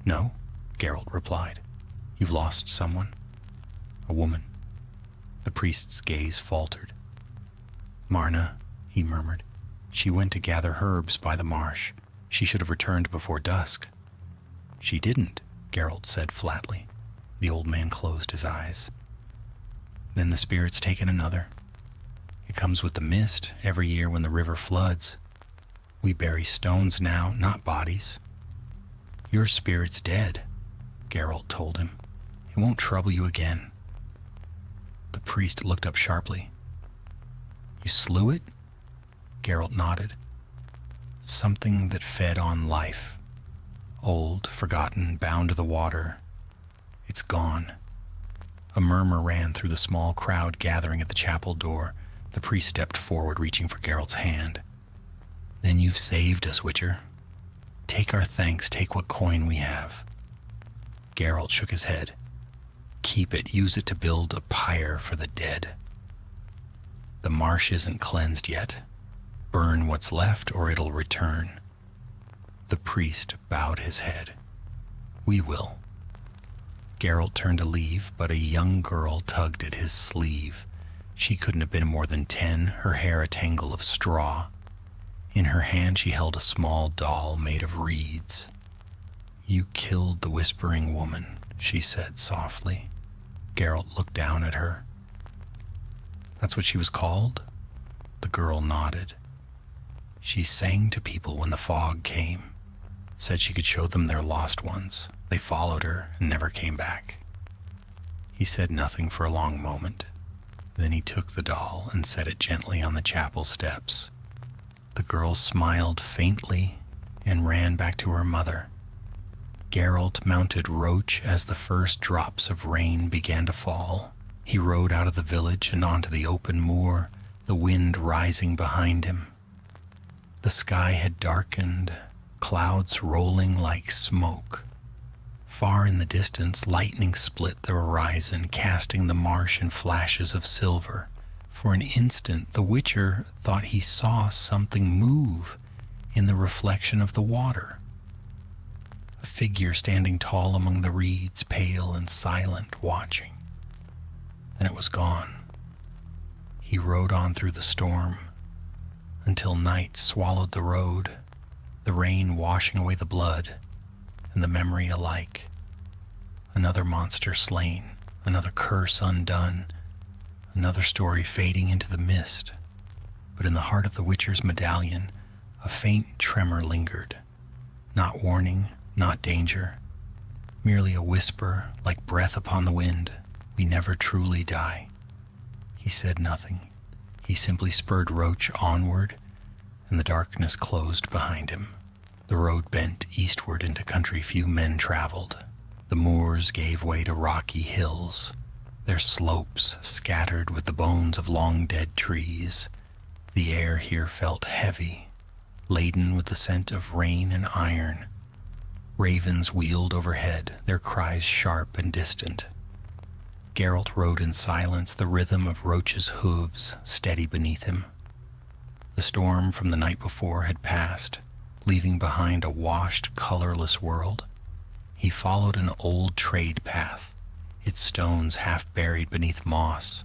"No," Geralt replied. "You've lost someone." "A woman." The priest's gaze faltered. "Marna," he murmured. "She went to gather herbs by the marsh. She should have returned before dusk." "She didn't," Geralt said flatly. The old man closed his eyes. "Then the spirit's taken another. It comes with the mist every year when the river floods. We bury stones now, not bodies." "Your spirit's dead," Geralt told him. "It won't trouble you again." The priest looked up sharply. "You slew it?" Geralt nodded. "Something that fed on life. Old, forgotten, bound to the water. It's gone." A murmur ran through the small crowd gathering at the chapel door. The priest stepped forward, reaching for Geralt's hand. "Then you've saved us, Witcher. Take our thanks, take what coin we have." Geralt shook his head. "Keep it, use it to build a pyre for the dead. The marsh isn't cleansed yet. Burn what's left or it'll return." The priest bowed his head. "We will." Geralt turned to leave, but a young girl tugged at his sleeve. She couldn't have been more than 10, her hair a tangle of straw. In her hand she held a small doll made of reeds. "You killed the Whispering Woman," she said softly. Geralt looked down at her. "That's what she was called?" The girl nodded. "She sang to people when the fog came. Said she could show them their lost ones. They followed her and never came back." He said nothing for a long moment. Then he took the doll and set it gently on the chapel steps. The girl smiled faintly and ran back to her mother. Geralt mounted Roach as the first drops of rain began to fall. He rode out of the village and onto the open moor, the wind rising behind him. The sky had darkened, clouds rolling like smoke. Far in the distance, lightning split the horizon, casting the marsh in flashes of silver. For an instant, the Witcher thought he saw something move in the reflection of the water. A figure standing tall among the reeds, pale and silent, watching. Then it was gone. He rode on through the storm, until night swallowed the road, the rain washing away the blood and the memory alike. Another monster slain, another curse undone, another story fading into the mist. But in the heart of the Witcher's medallion, a faint tremor lingered. Not warning, not danger, merely a whisper like breath upon the wind. "We never truly die." He said nothing. He simply spurred Roach onward, and the darkness closed behind him. The road bent eastward into country few men traveled. The moors gave way to rocky hills, their slopes scattered with the bones of long-dead trees. The air here felt heavy, laden with the scent of rain and iron. Ravens wheeled overhead, their cries sharp and distant. Geralt rode in silence, the rhythm of Roach's hooves steady beneath him. The storm from the night before had passed, leaving behind a washed, colorless world. He followed an old trade path, its stones half buried beneath moss.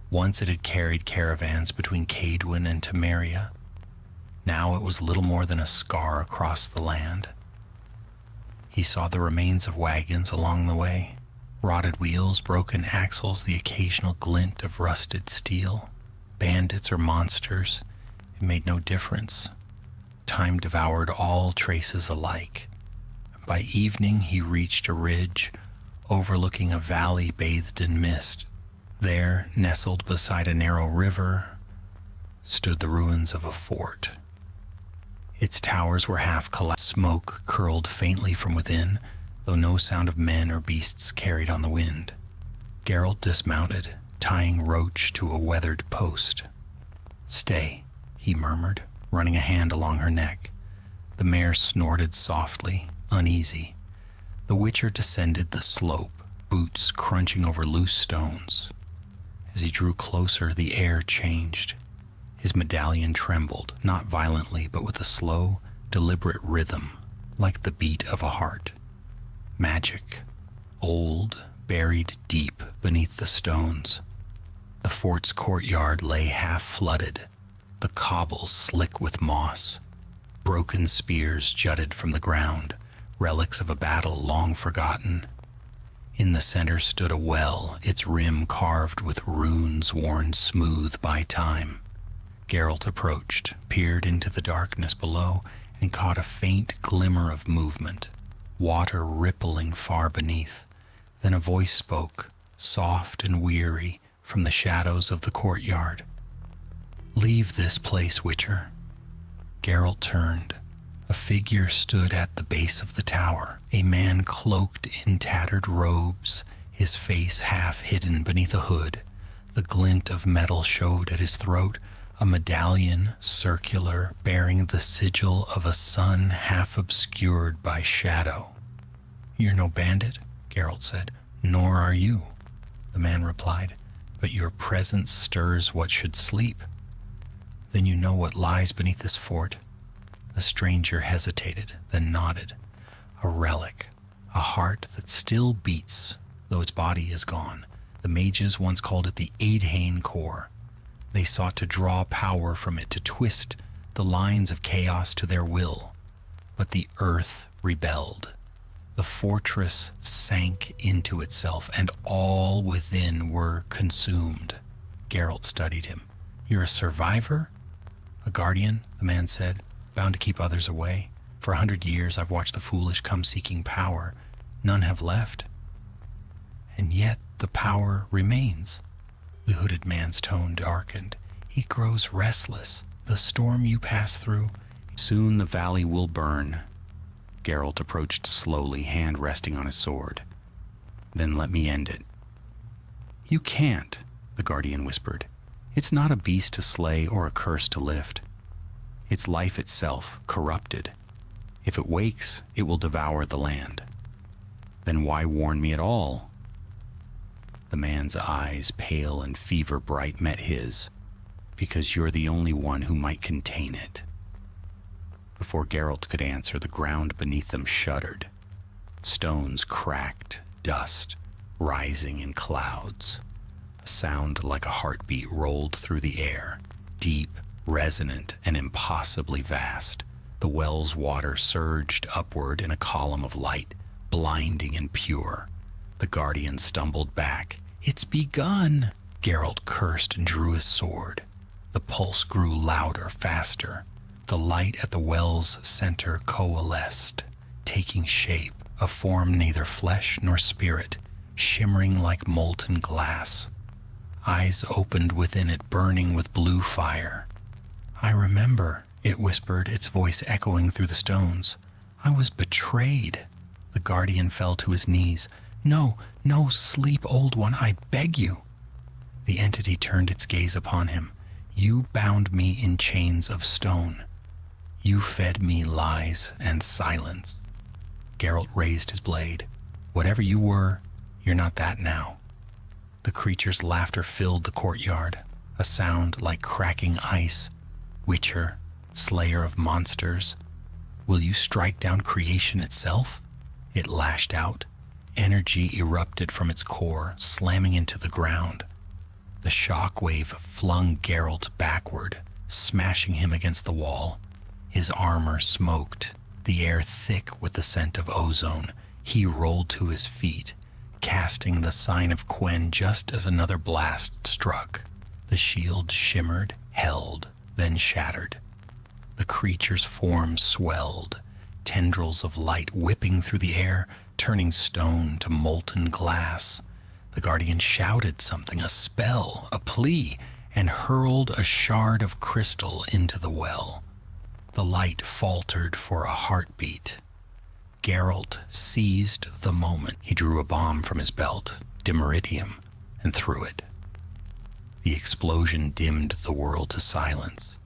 Once it had carried caravans between Cadwin and Temeria. Now it was little more than a scar across the land. He saw the remains of wagons along the way, rotted wheels, broken axles, the occasional glint of rusted steel. Bandits or monsters, it made no difference. Time devoured all traces alike. By evening he reached a ridge overlooking a valley bathed in mist. There, nestled beside a narrow river, stood the ruins of a fort. Its towers were half collapsed. Smoke curled faintly from within, though no sound of men or beasts carried on the wind. Geralt dismounted, tying Roach to a weathered post. "Stay," he murmured, running a hand along her neck. The mare snorted softly, uneasy. The Witcher descended the slope, boots crunching over loose stones. As he drew closer, the air changed. His medallion trembled, not violently, but with a slow, deliberate rhythm, like the beat of a heart. Magic, old, buried deep beneath the stones. The fort's courtyard lay half flooded, the cobbles slick with moss. Broken spears jutted from the ground, relics of a battle long forgotten. In the center stood a well, its rim carved with runes worn smooth by time. Geralt approached, peered into the darkness below, and caught a faint glimmer of movement, water rippling far beneath. Then a voice spoke, soft and weary, from the shadows of the courtyard. "Leave this place, Witcher." Geralt turned. A figure stood at the base of the tower, a man cloaked in tattered robes, his face half hidden beneath a hood. The glint of metal showed at his throat, a medallion, circular, bearing the sigil of a sun half obscured by shadow. "You're no bandit," Geralt said. "Nor are you," the man replied, "but your presence stirs what should sleep. Then you know what lies beneath this fort." The stranger hesitated, then nodded. "A relic, a heart that still beats, though its body is gone. The mages once called it the Aidhane Core. They sought to draw power from it, to twist the lines of chaos to their will. But the earth rebelled. The fortress sank into itself, and all within were consumed." Geralt studied him. "You're a survivor?" "A guardian," the man said, "bound to keep others away. For 100 years I've watched the foolish come seeking power. None have left. And yet the power remains." The hooded man's tone darkened. "He grows restless. The storm you pass through, soon the valley will burn." Geralt approached slowly, hand resting on his sword. "Then let me end it." "You can't," the guardian whispered. "It's not a beast to slay or a curse to lift. It's life itself, corrupted. If it wakes, it will devour the land. Then why warn me at all?" The man's eyes, pale and fever bright, met his. "Because you're the only one who might contain it." Before Geralt could answer, the ground beneath them shuddered. Stones cracked, dust rising in clouds. A sound like a heartbeat rolled through the air, deep, resonant, and impossibly vast. The well's water surged upward in a column of light, blinding and pure. The guardian stumbled back. "It's begun!" Geralt cursed and drew his sword. The pulse grew louder, faster. The light at the well's center coalesced, taking shape, a form neither flesh nor spirit, shimmering like molten glass. Eyes opened within it, burning with blue fire. "I remember," it whispered, its voice echoing through the stones. "I was betrayed." The guardian fell to his knees. "No, no, sleep, old one, I beg you." The entity turned its gaze upon him. "You bound me in chains of stone. You fed me lies and silence." Geralt raised his blade. "Whatever you were, you're not that now." The creature's laughter filled the courtyard, a sound like cracking ice. "Witcher, slayer of monsters, will you strike down creation itself?" It lashed out. Energy erupted from its core, slamming into the ground. The shock wave flung Geralt backward, smashing him against the wall. His armor smoked, the air thick with the scent of ozone. He rolled to his feet, casting the sign of Quen just as another blast struck. The shield shimmered, held, then shattered. The creature's form swelled, tendrils of light whipping through the air, turning stone to molten glass. The guardian shouted something, a spell, a plea, and hurled a shard of crystal into the well. The light faltered for a heartbeat. Geralt seized the moment. He drew a bomb from his belt, dimeridium, and threw it. The explosion dimmed the world to silence.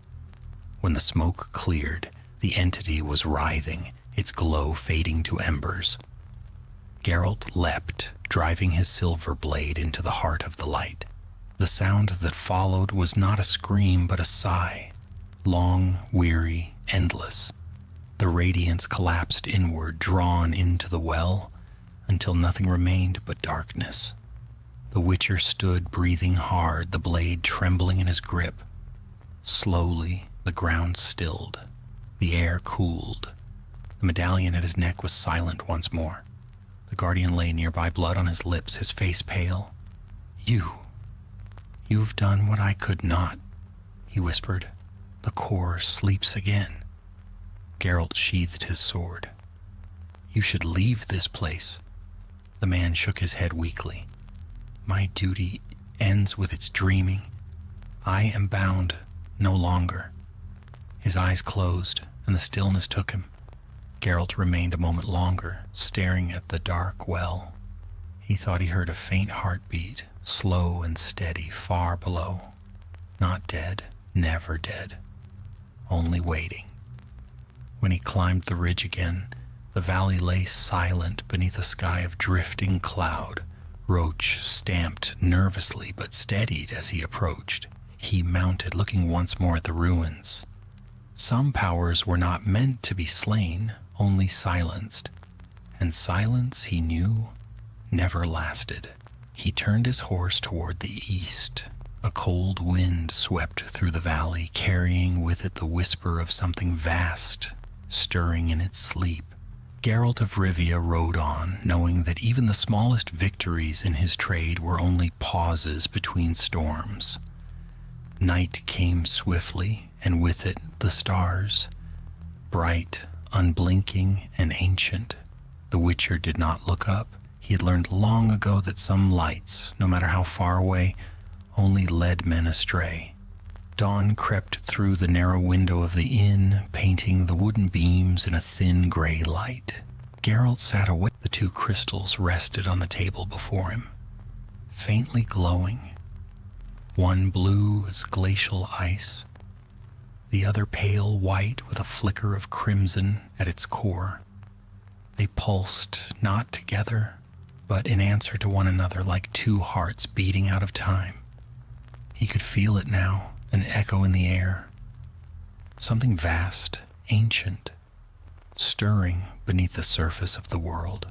When the smoke cleared, the entity was writhing, its glow fading to embers. Geralt leapt, driving his silver blade into the heart of the light. The sound that followed was not a scream but a sigh, long, weary, endless. The radiance collapsed inward, drawn into the well, until nothing remained but darkness. The Witcher stood breathing hard, the blade trembling in his grip. Slowly, the ground stilled. The air cooled. The medallion at his neck was silent once more. The guardian lay nearby, blood on his lips, his face pale. You've done what I could not," he whispered. "The core sleeps again." Geralt sheathed his sword. "You should leave this place." The man shook his head weakly. "My duty ends with its dreaming. I am bound no longer." His eyes closed, and the stillness took him. Geralt remained a moment longer, staring at the dark well. He thought he heard a faint heartbeat, slow and steady, far below. Not dead, never dead, only waiting. When he climbed the ridge again, the valley lay silent beneath a sky of drifting cloud. Roach stamped nervously but steadied as he approached. He mounted, looking once more at the ruins. Some powers were not meant to be slain, only silenced. And silence, he knew, never lasted. He turned his horse toward the east. A cold wind swept through the valley, carrying with it the whisper of something vast, stirring in its sleep. Geralt of Rivia rode on, knowing that even the smallest victories in his trade were only pauses between storms. Night came swiftly, and with it the stars, bright, unblinking, and ancient. The Witcher did not look up. He had learned long ago that some lights, no matter how far away, only led men astray. Dawn crept through the narrow window of the inn, painting the wooden beams in a thin gray light. Geralt sat awake. The two crystals rested on the table before him, faintly glowing. One blue as glacial ice, the other pale white with a flicker of crimson at its core. They pulsed not together, but in answer to one another, like two hearts beating out of time. He could feel it now, an echo in the air. Something vast, ancient, stirring beneath the surface of the world.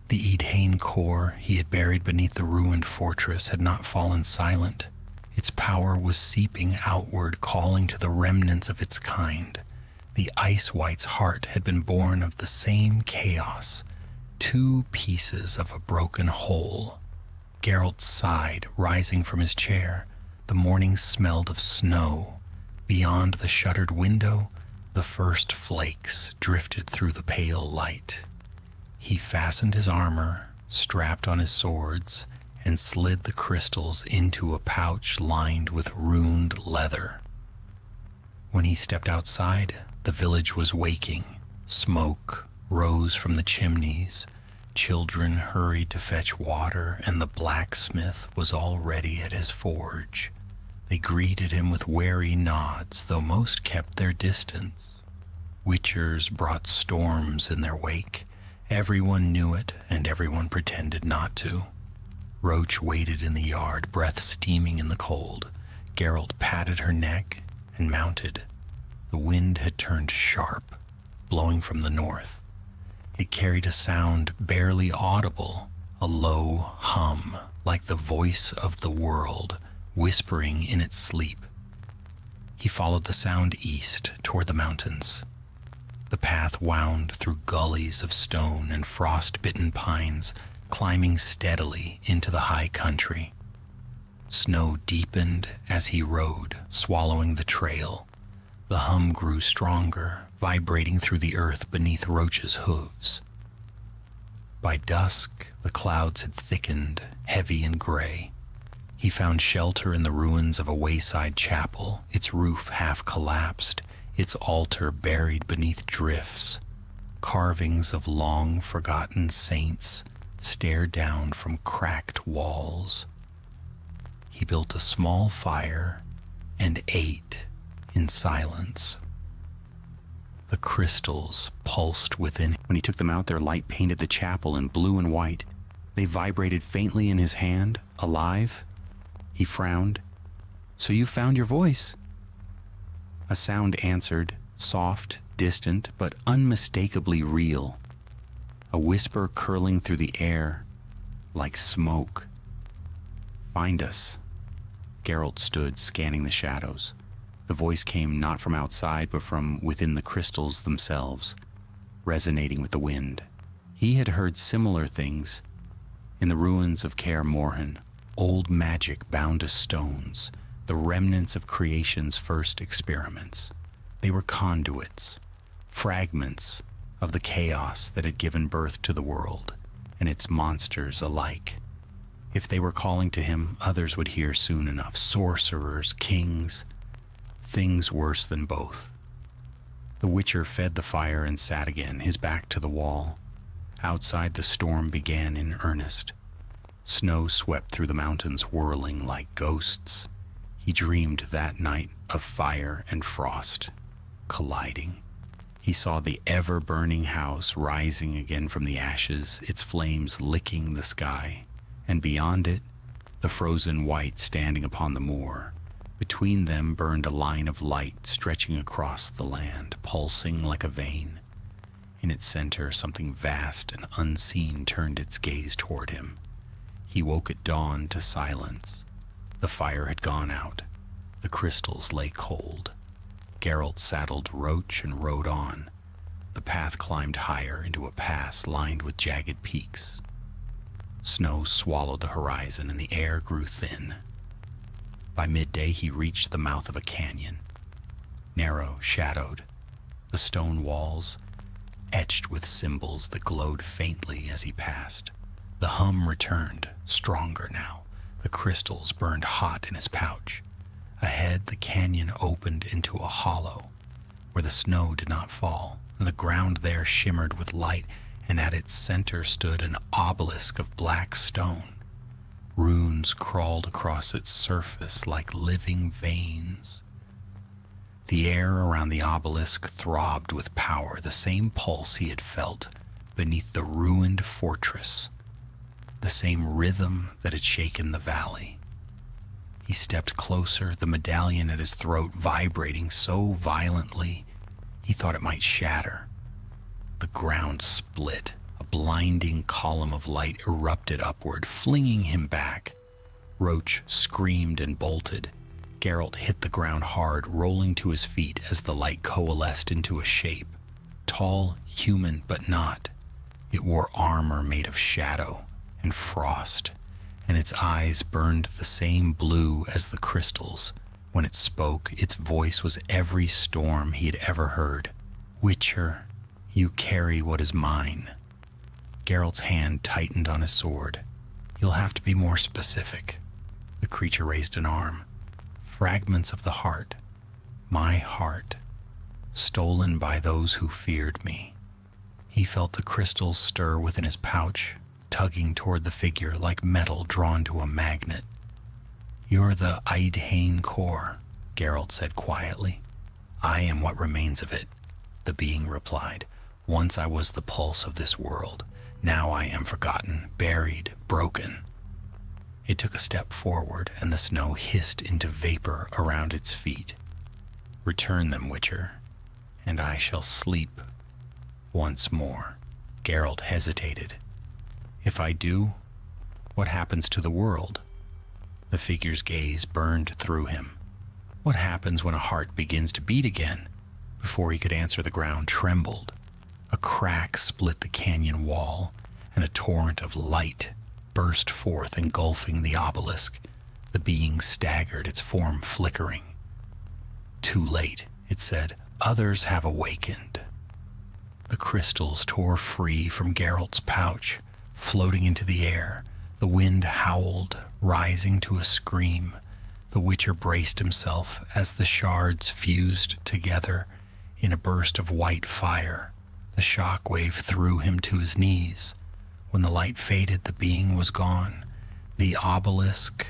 The Eadhain core he had buried beneath the ruined fortress had not fallen silent. Its power was seeping outward, calling to the remnants of its kind. The Ice White's heart had been born of the same chaos, two pieces of a broken whole. Geralt sighed, rising from his chair. The morning smelled of snow. Beyond the shuttered window, the first flakes drifted through the pale light. He fastened his armor, strapped on his swords, and slid the crystals into a pouch lined with runed leather. When he stepped outside, the village was waking. Smoke rose from the chimneys. Children hurried to fetch water, and the blacksmith was already at his forge. They greeted him with wary nods, though most kept their distance. Witchers brought storms in their wake. Everyone knew it, and everyone pretended not to. Roach waited in the yard, breath steaming in the cold. Geralt patted her neck and mounted. The wind had turned sharp, blowing from the north. It carried a sound barely audible, a low hum, like the voice of the world, whispering in its sleep. He followed the sound east toward the mountains. The path wound through gullies of stone and frost-bitten pines, climbing steadily into the high country. Snow deepened as he rode, swallowing the trail. The hum grew stronger, vibrating through the earth beneath Roach's hooves. By dusk, the clouds had thickened, heavy and gray. He found shelter in the ruins of a wayside chapel, its roof half collapsed, its altar buried beneath drifts. Carvings of long-forgotten saints stared down from cracked walls. He built a small fire and ate in silence. The crystals pulsed within him. When he took them out, their light painted the chapel in blue and white. They vibrated faintly in his hand, alive. He frowned. "So you found your voice?" A sound answered, soft, distant, but unmistakably real. A whisper curling through the air, like smoke. "Find us." Geralt stood, scanning the shadows. The voice came not from outside, but from within the crystals themselves, resonating with the wind. He had heard similar things in the ruins of Kaer Morhen, old magic bound to stones, the remnants of creation's first experiments. They were conduits, fragments of the chaos that had given birth to the world and its monsters alike. If they were calling to him, others would hear soon enough. Sorcerers, kings, things worse than both. The Witcher fed the fire and sat again, his back to the wall. Outside, the storm began in earnest. Snow swept through the mountains, whirling like ghosts. He dreamed that night of fire and frost colliding. He saw the ever-burning house rising again from the ashes, its flames licking the sky, and beyond it, the frozen white standing upon the moor. Between them burned a line of light stretching across the land, pulsing like a vein. In its center, something vast and unseen turned its gaze toward him. He woke at dawn to silence. The fire had gone out. The crystals lay cold. Geralt saddled Roach and rode on. The path climbed higher into a pass lined with jagged peaks. Snow swallowed the horizon and the air grew thin. By midday he reached the mouth of a canyon. Narrow, shadowed, the stone walls etched with symbols that glowed faintly as he passed. The hum returned, stronger now. The crystals burned hot in his pouch. Ahead, the canyon opened into a hollow where the snow did not fall, and the ground there shimmered with light, and at its center stood an obelisk of black stone. Runes crawled across its surface like living veins. The air around the obelisk throbbed with power, the same pulse he had felt beneath the ruined fortress, the same rhythm that had shaken the valley. He stepped closer, the medallion at his throat vibrating so violently he thought it might shatter. The ground split. A blinding column of light erupted upward, flinging him back. Roach screamed and bolted. Geralt hit the ground hard, rolling to his feet as the light coalesced into a shape. Tall, human, but not. It wore armor made of shadow and frost, and its eyes burned the same blue as the crystals. When it spoke, its voice was every storm he had ever heard. "Witcher, you carry what is mine." Geralt's hand tightened on his sword. "You'll have to be more specific." The creature raised an arm. "Fragments of the heart, my heart, stolen by those who feared me." He felt the crystals stir within his pouch, tugging toward the figure like metal drawn to a magnet. "You're the Eidhain core," Geralt said quietly. "I am what remains of it," the being replied. "Once I was the pulse of this world. Now I am forgotten, buried, broken." It took a step forward, and the snow hissed into vapor around its feet. "Return them, Witcher, and I shall sleep once more." Geralt hesitated. "If I do, what happens to the world?" The figure's gaze burned through him. "What happens when a heart begins to beat again?" Before he could answer, the ground trembled. A crack split the canyon wall, and a torrent of light burst forth, engulfing the obelisk. The being staggered, its form flickering. Too late. It said, "Others have awakened." The crystals tore free from Geralt's pouch, floating into the air. The wind howled, rising to a scream. The Witcher braced himself as the shards fused together in a burst of white fire. The shock wave threw him to his knees. When the light faded, the being was gone. The obelisk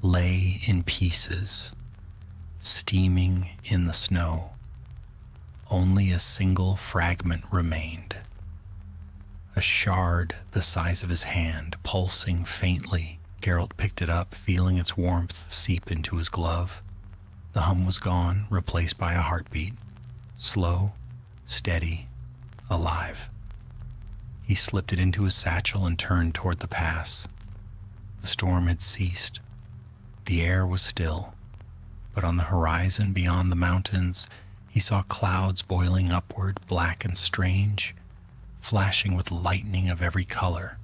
lay in pieces, steaming in the snow. Only a single fragment remained. A shard the size of his hand, pulsing faintly. Geralt picked it up, feeling its warmth seep into his glove. The hum was gone, replaced by a heartbeat. Slow, steady, alive. He slipped it into his satchel and turned toward the pass. The storm had ceased. The air was still, but on the horizon beyond the mountains, he saw clouds boiling upward, black and strange, flashing with lightning of every color.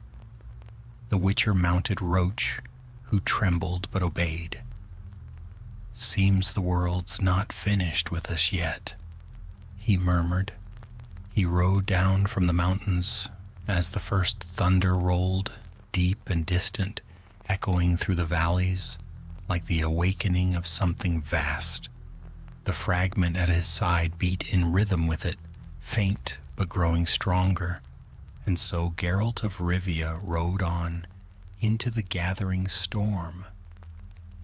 The Witcher mounted Roach, who trembled but obeyed. "Seems the world's not finished with us yet," he murmured. He rode down from the mountains as the first thunder rolled, deep and distant, echoing through the valleys like the awakening of something vast. The fragment at his side beat in rhythm with it, faint but growing stronger. And so Geralt of Rivia rode on into the gathering storm,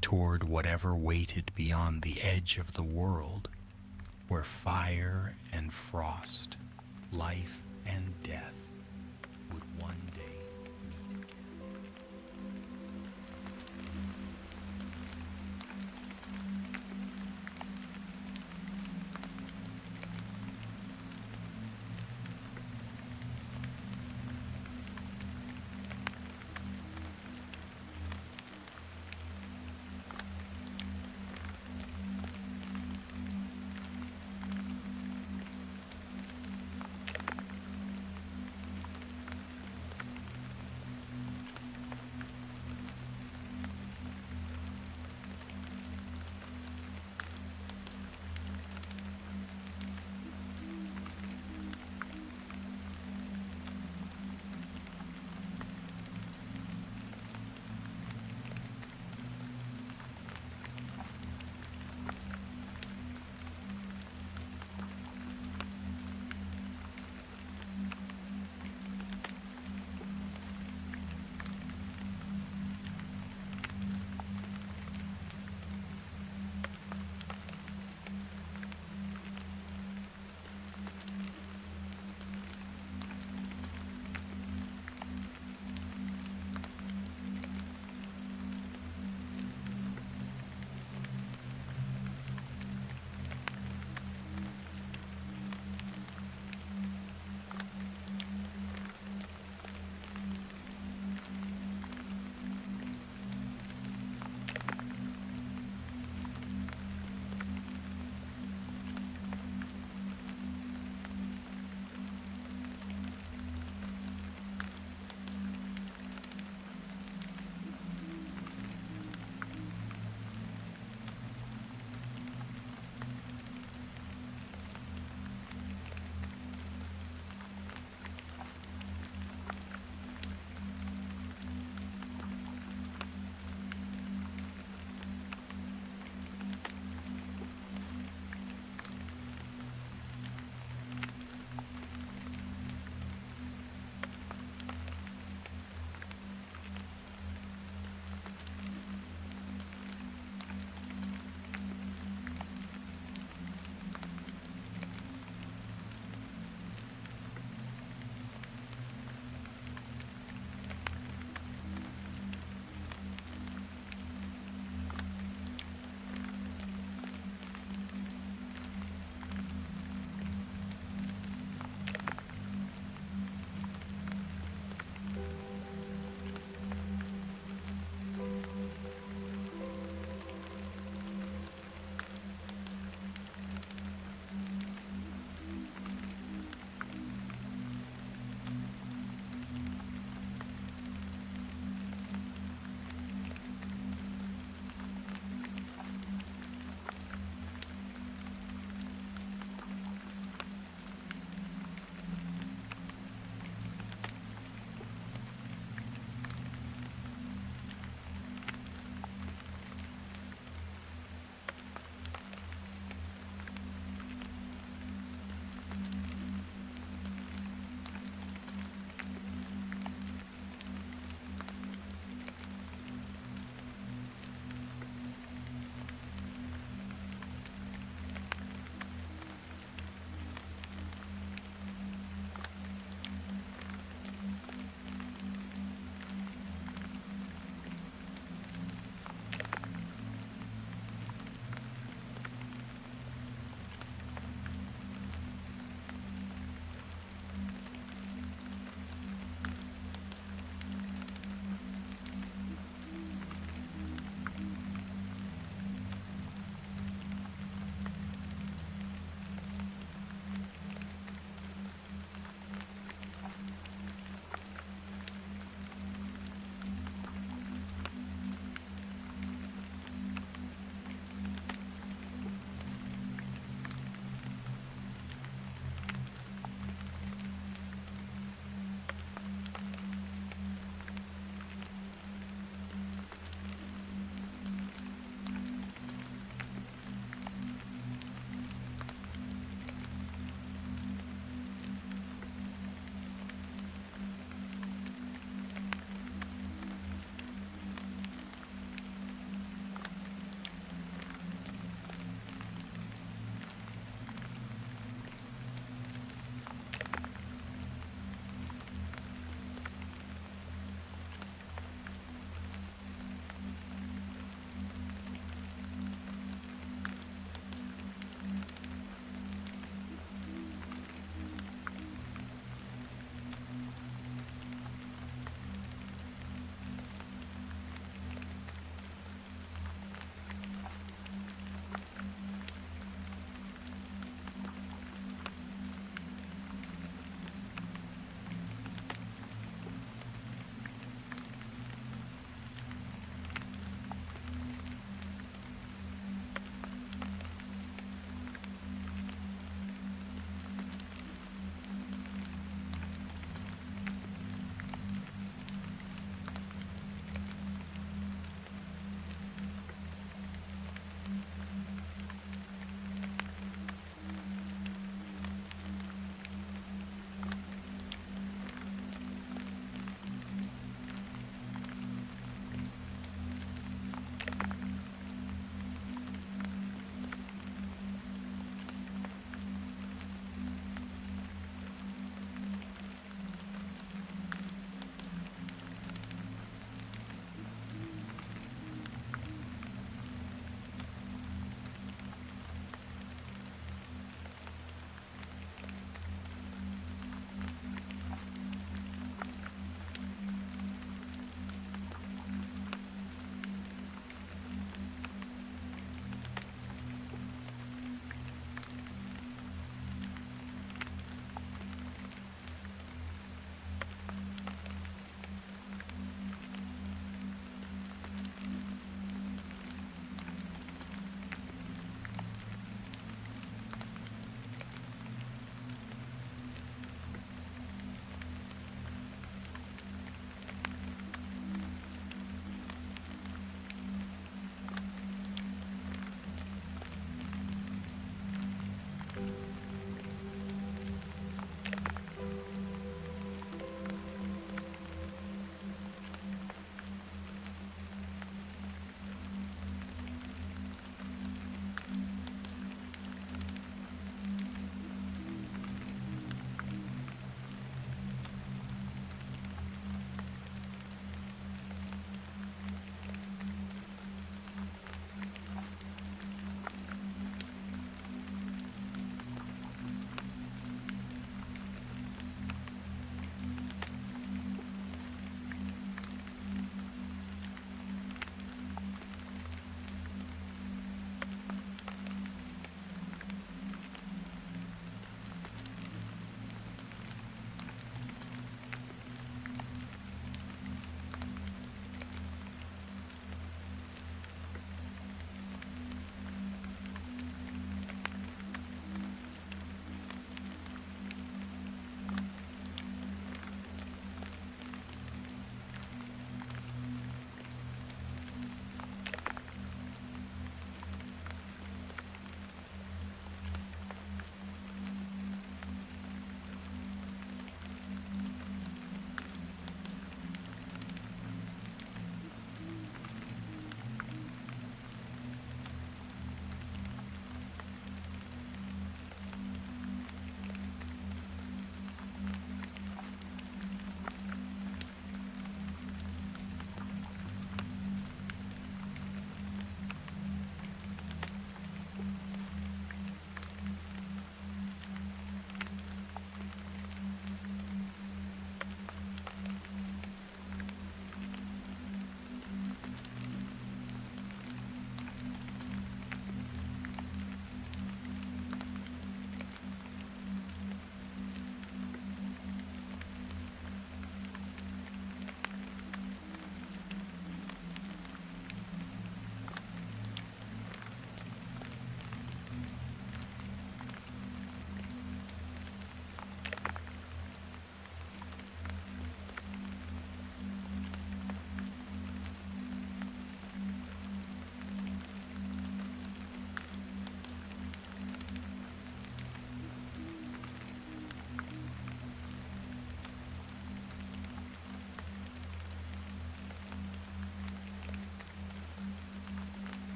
toward whatever waited beyond the edge of the world, where fire and frost, life and death would one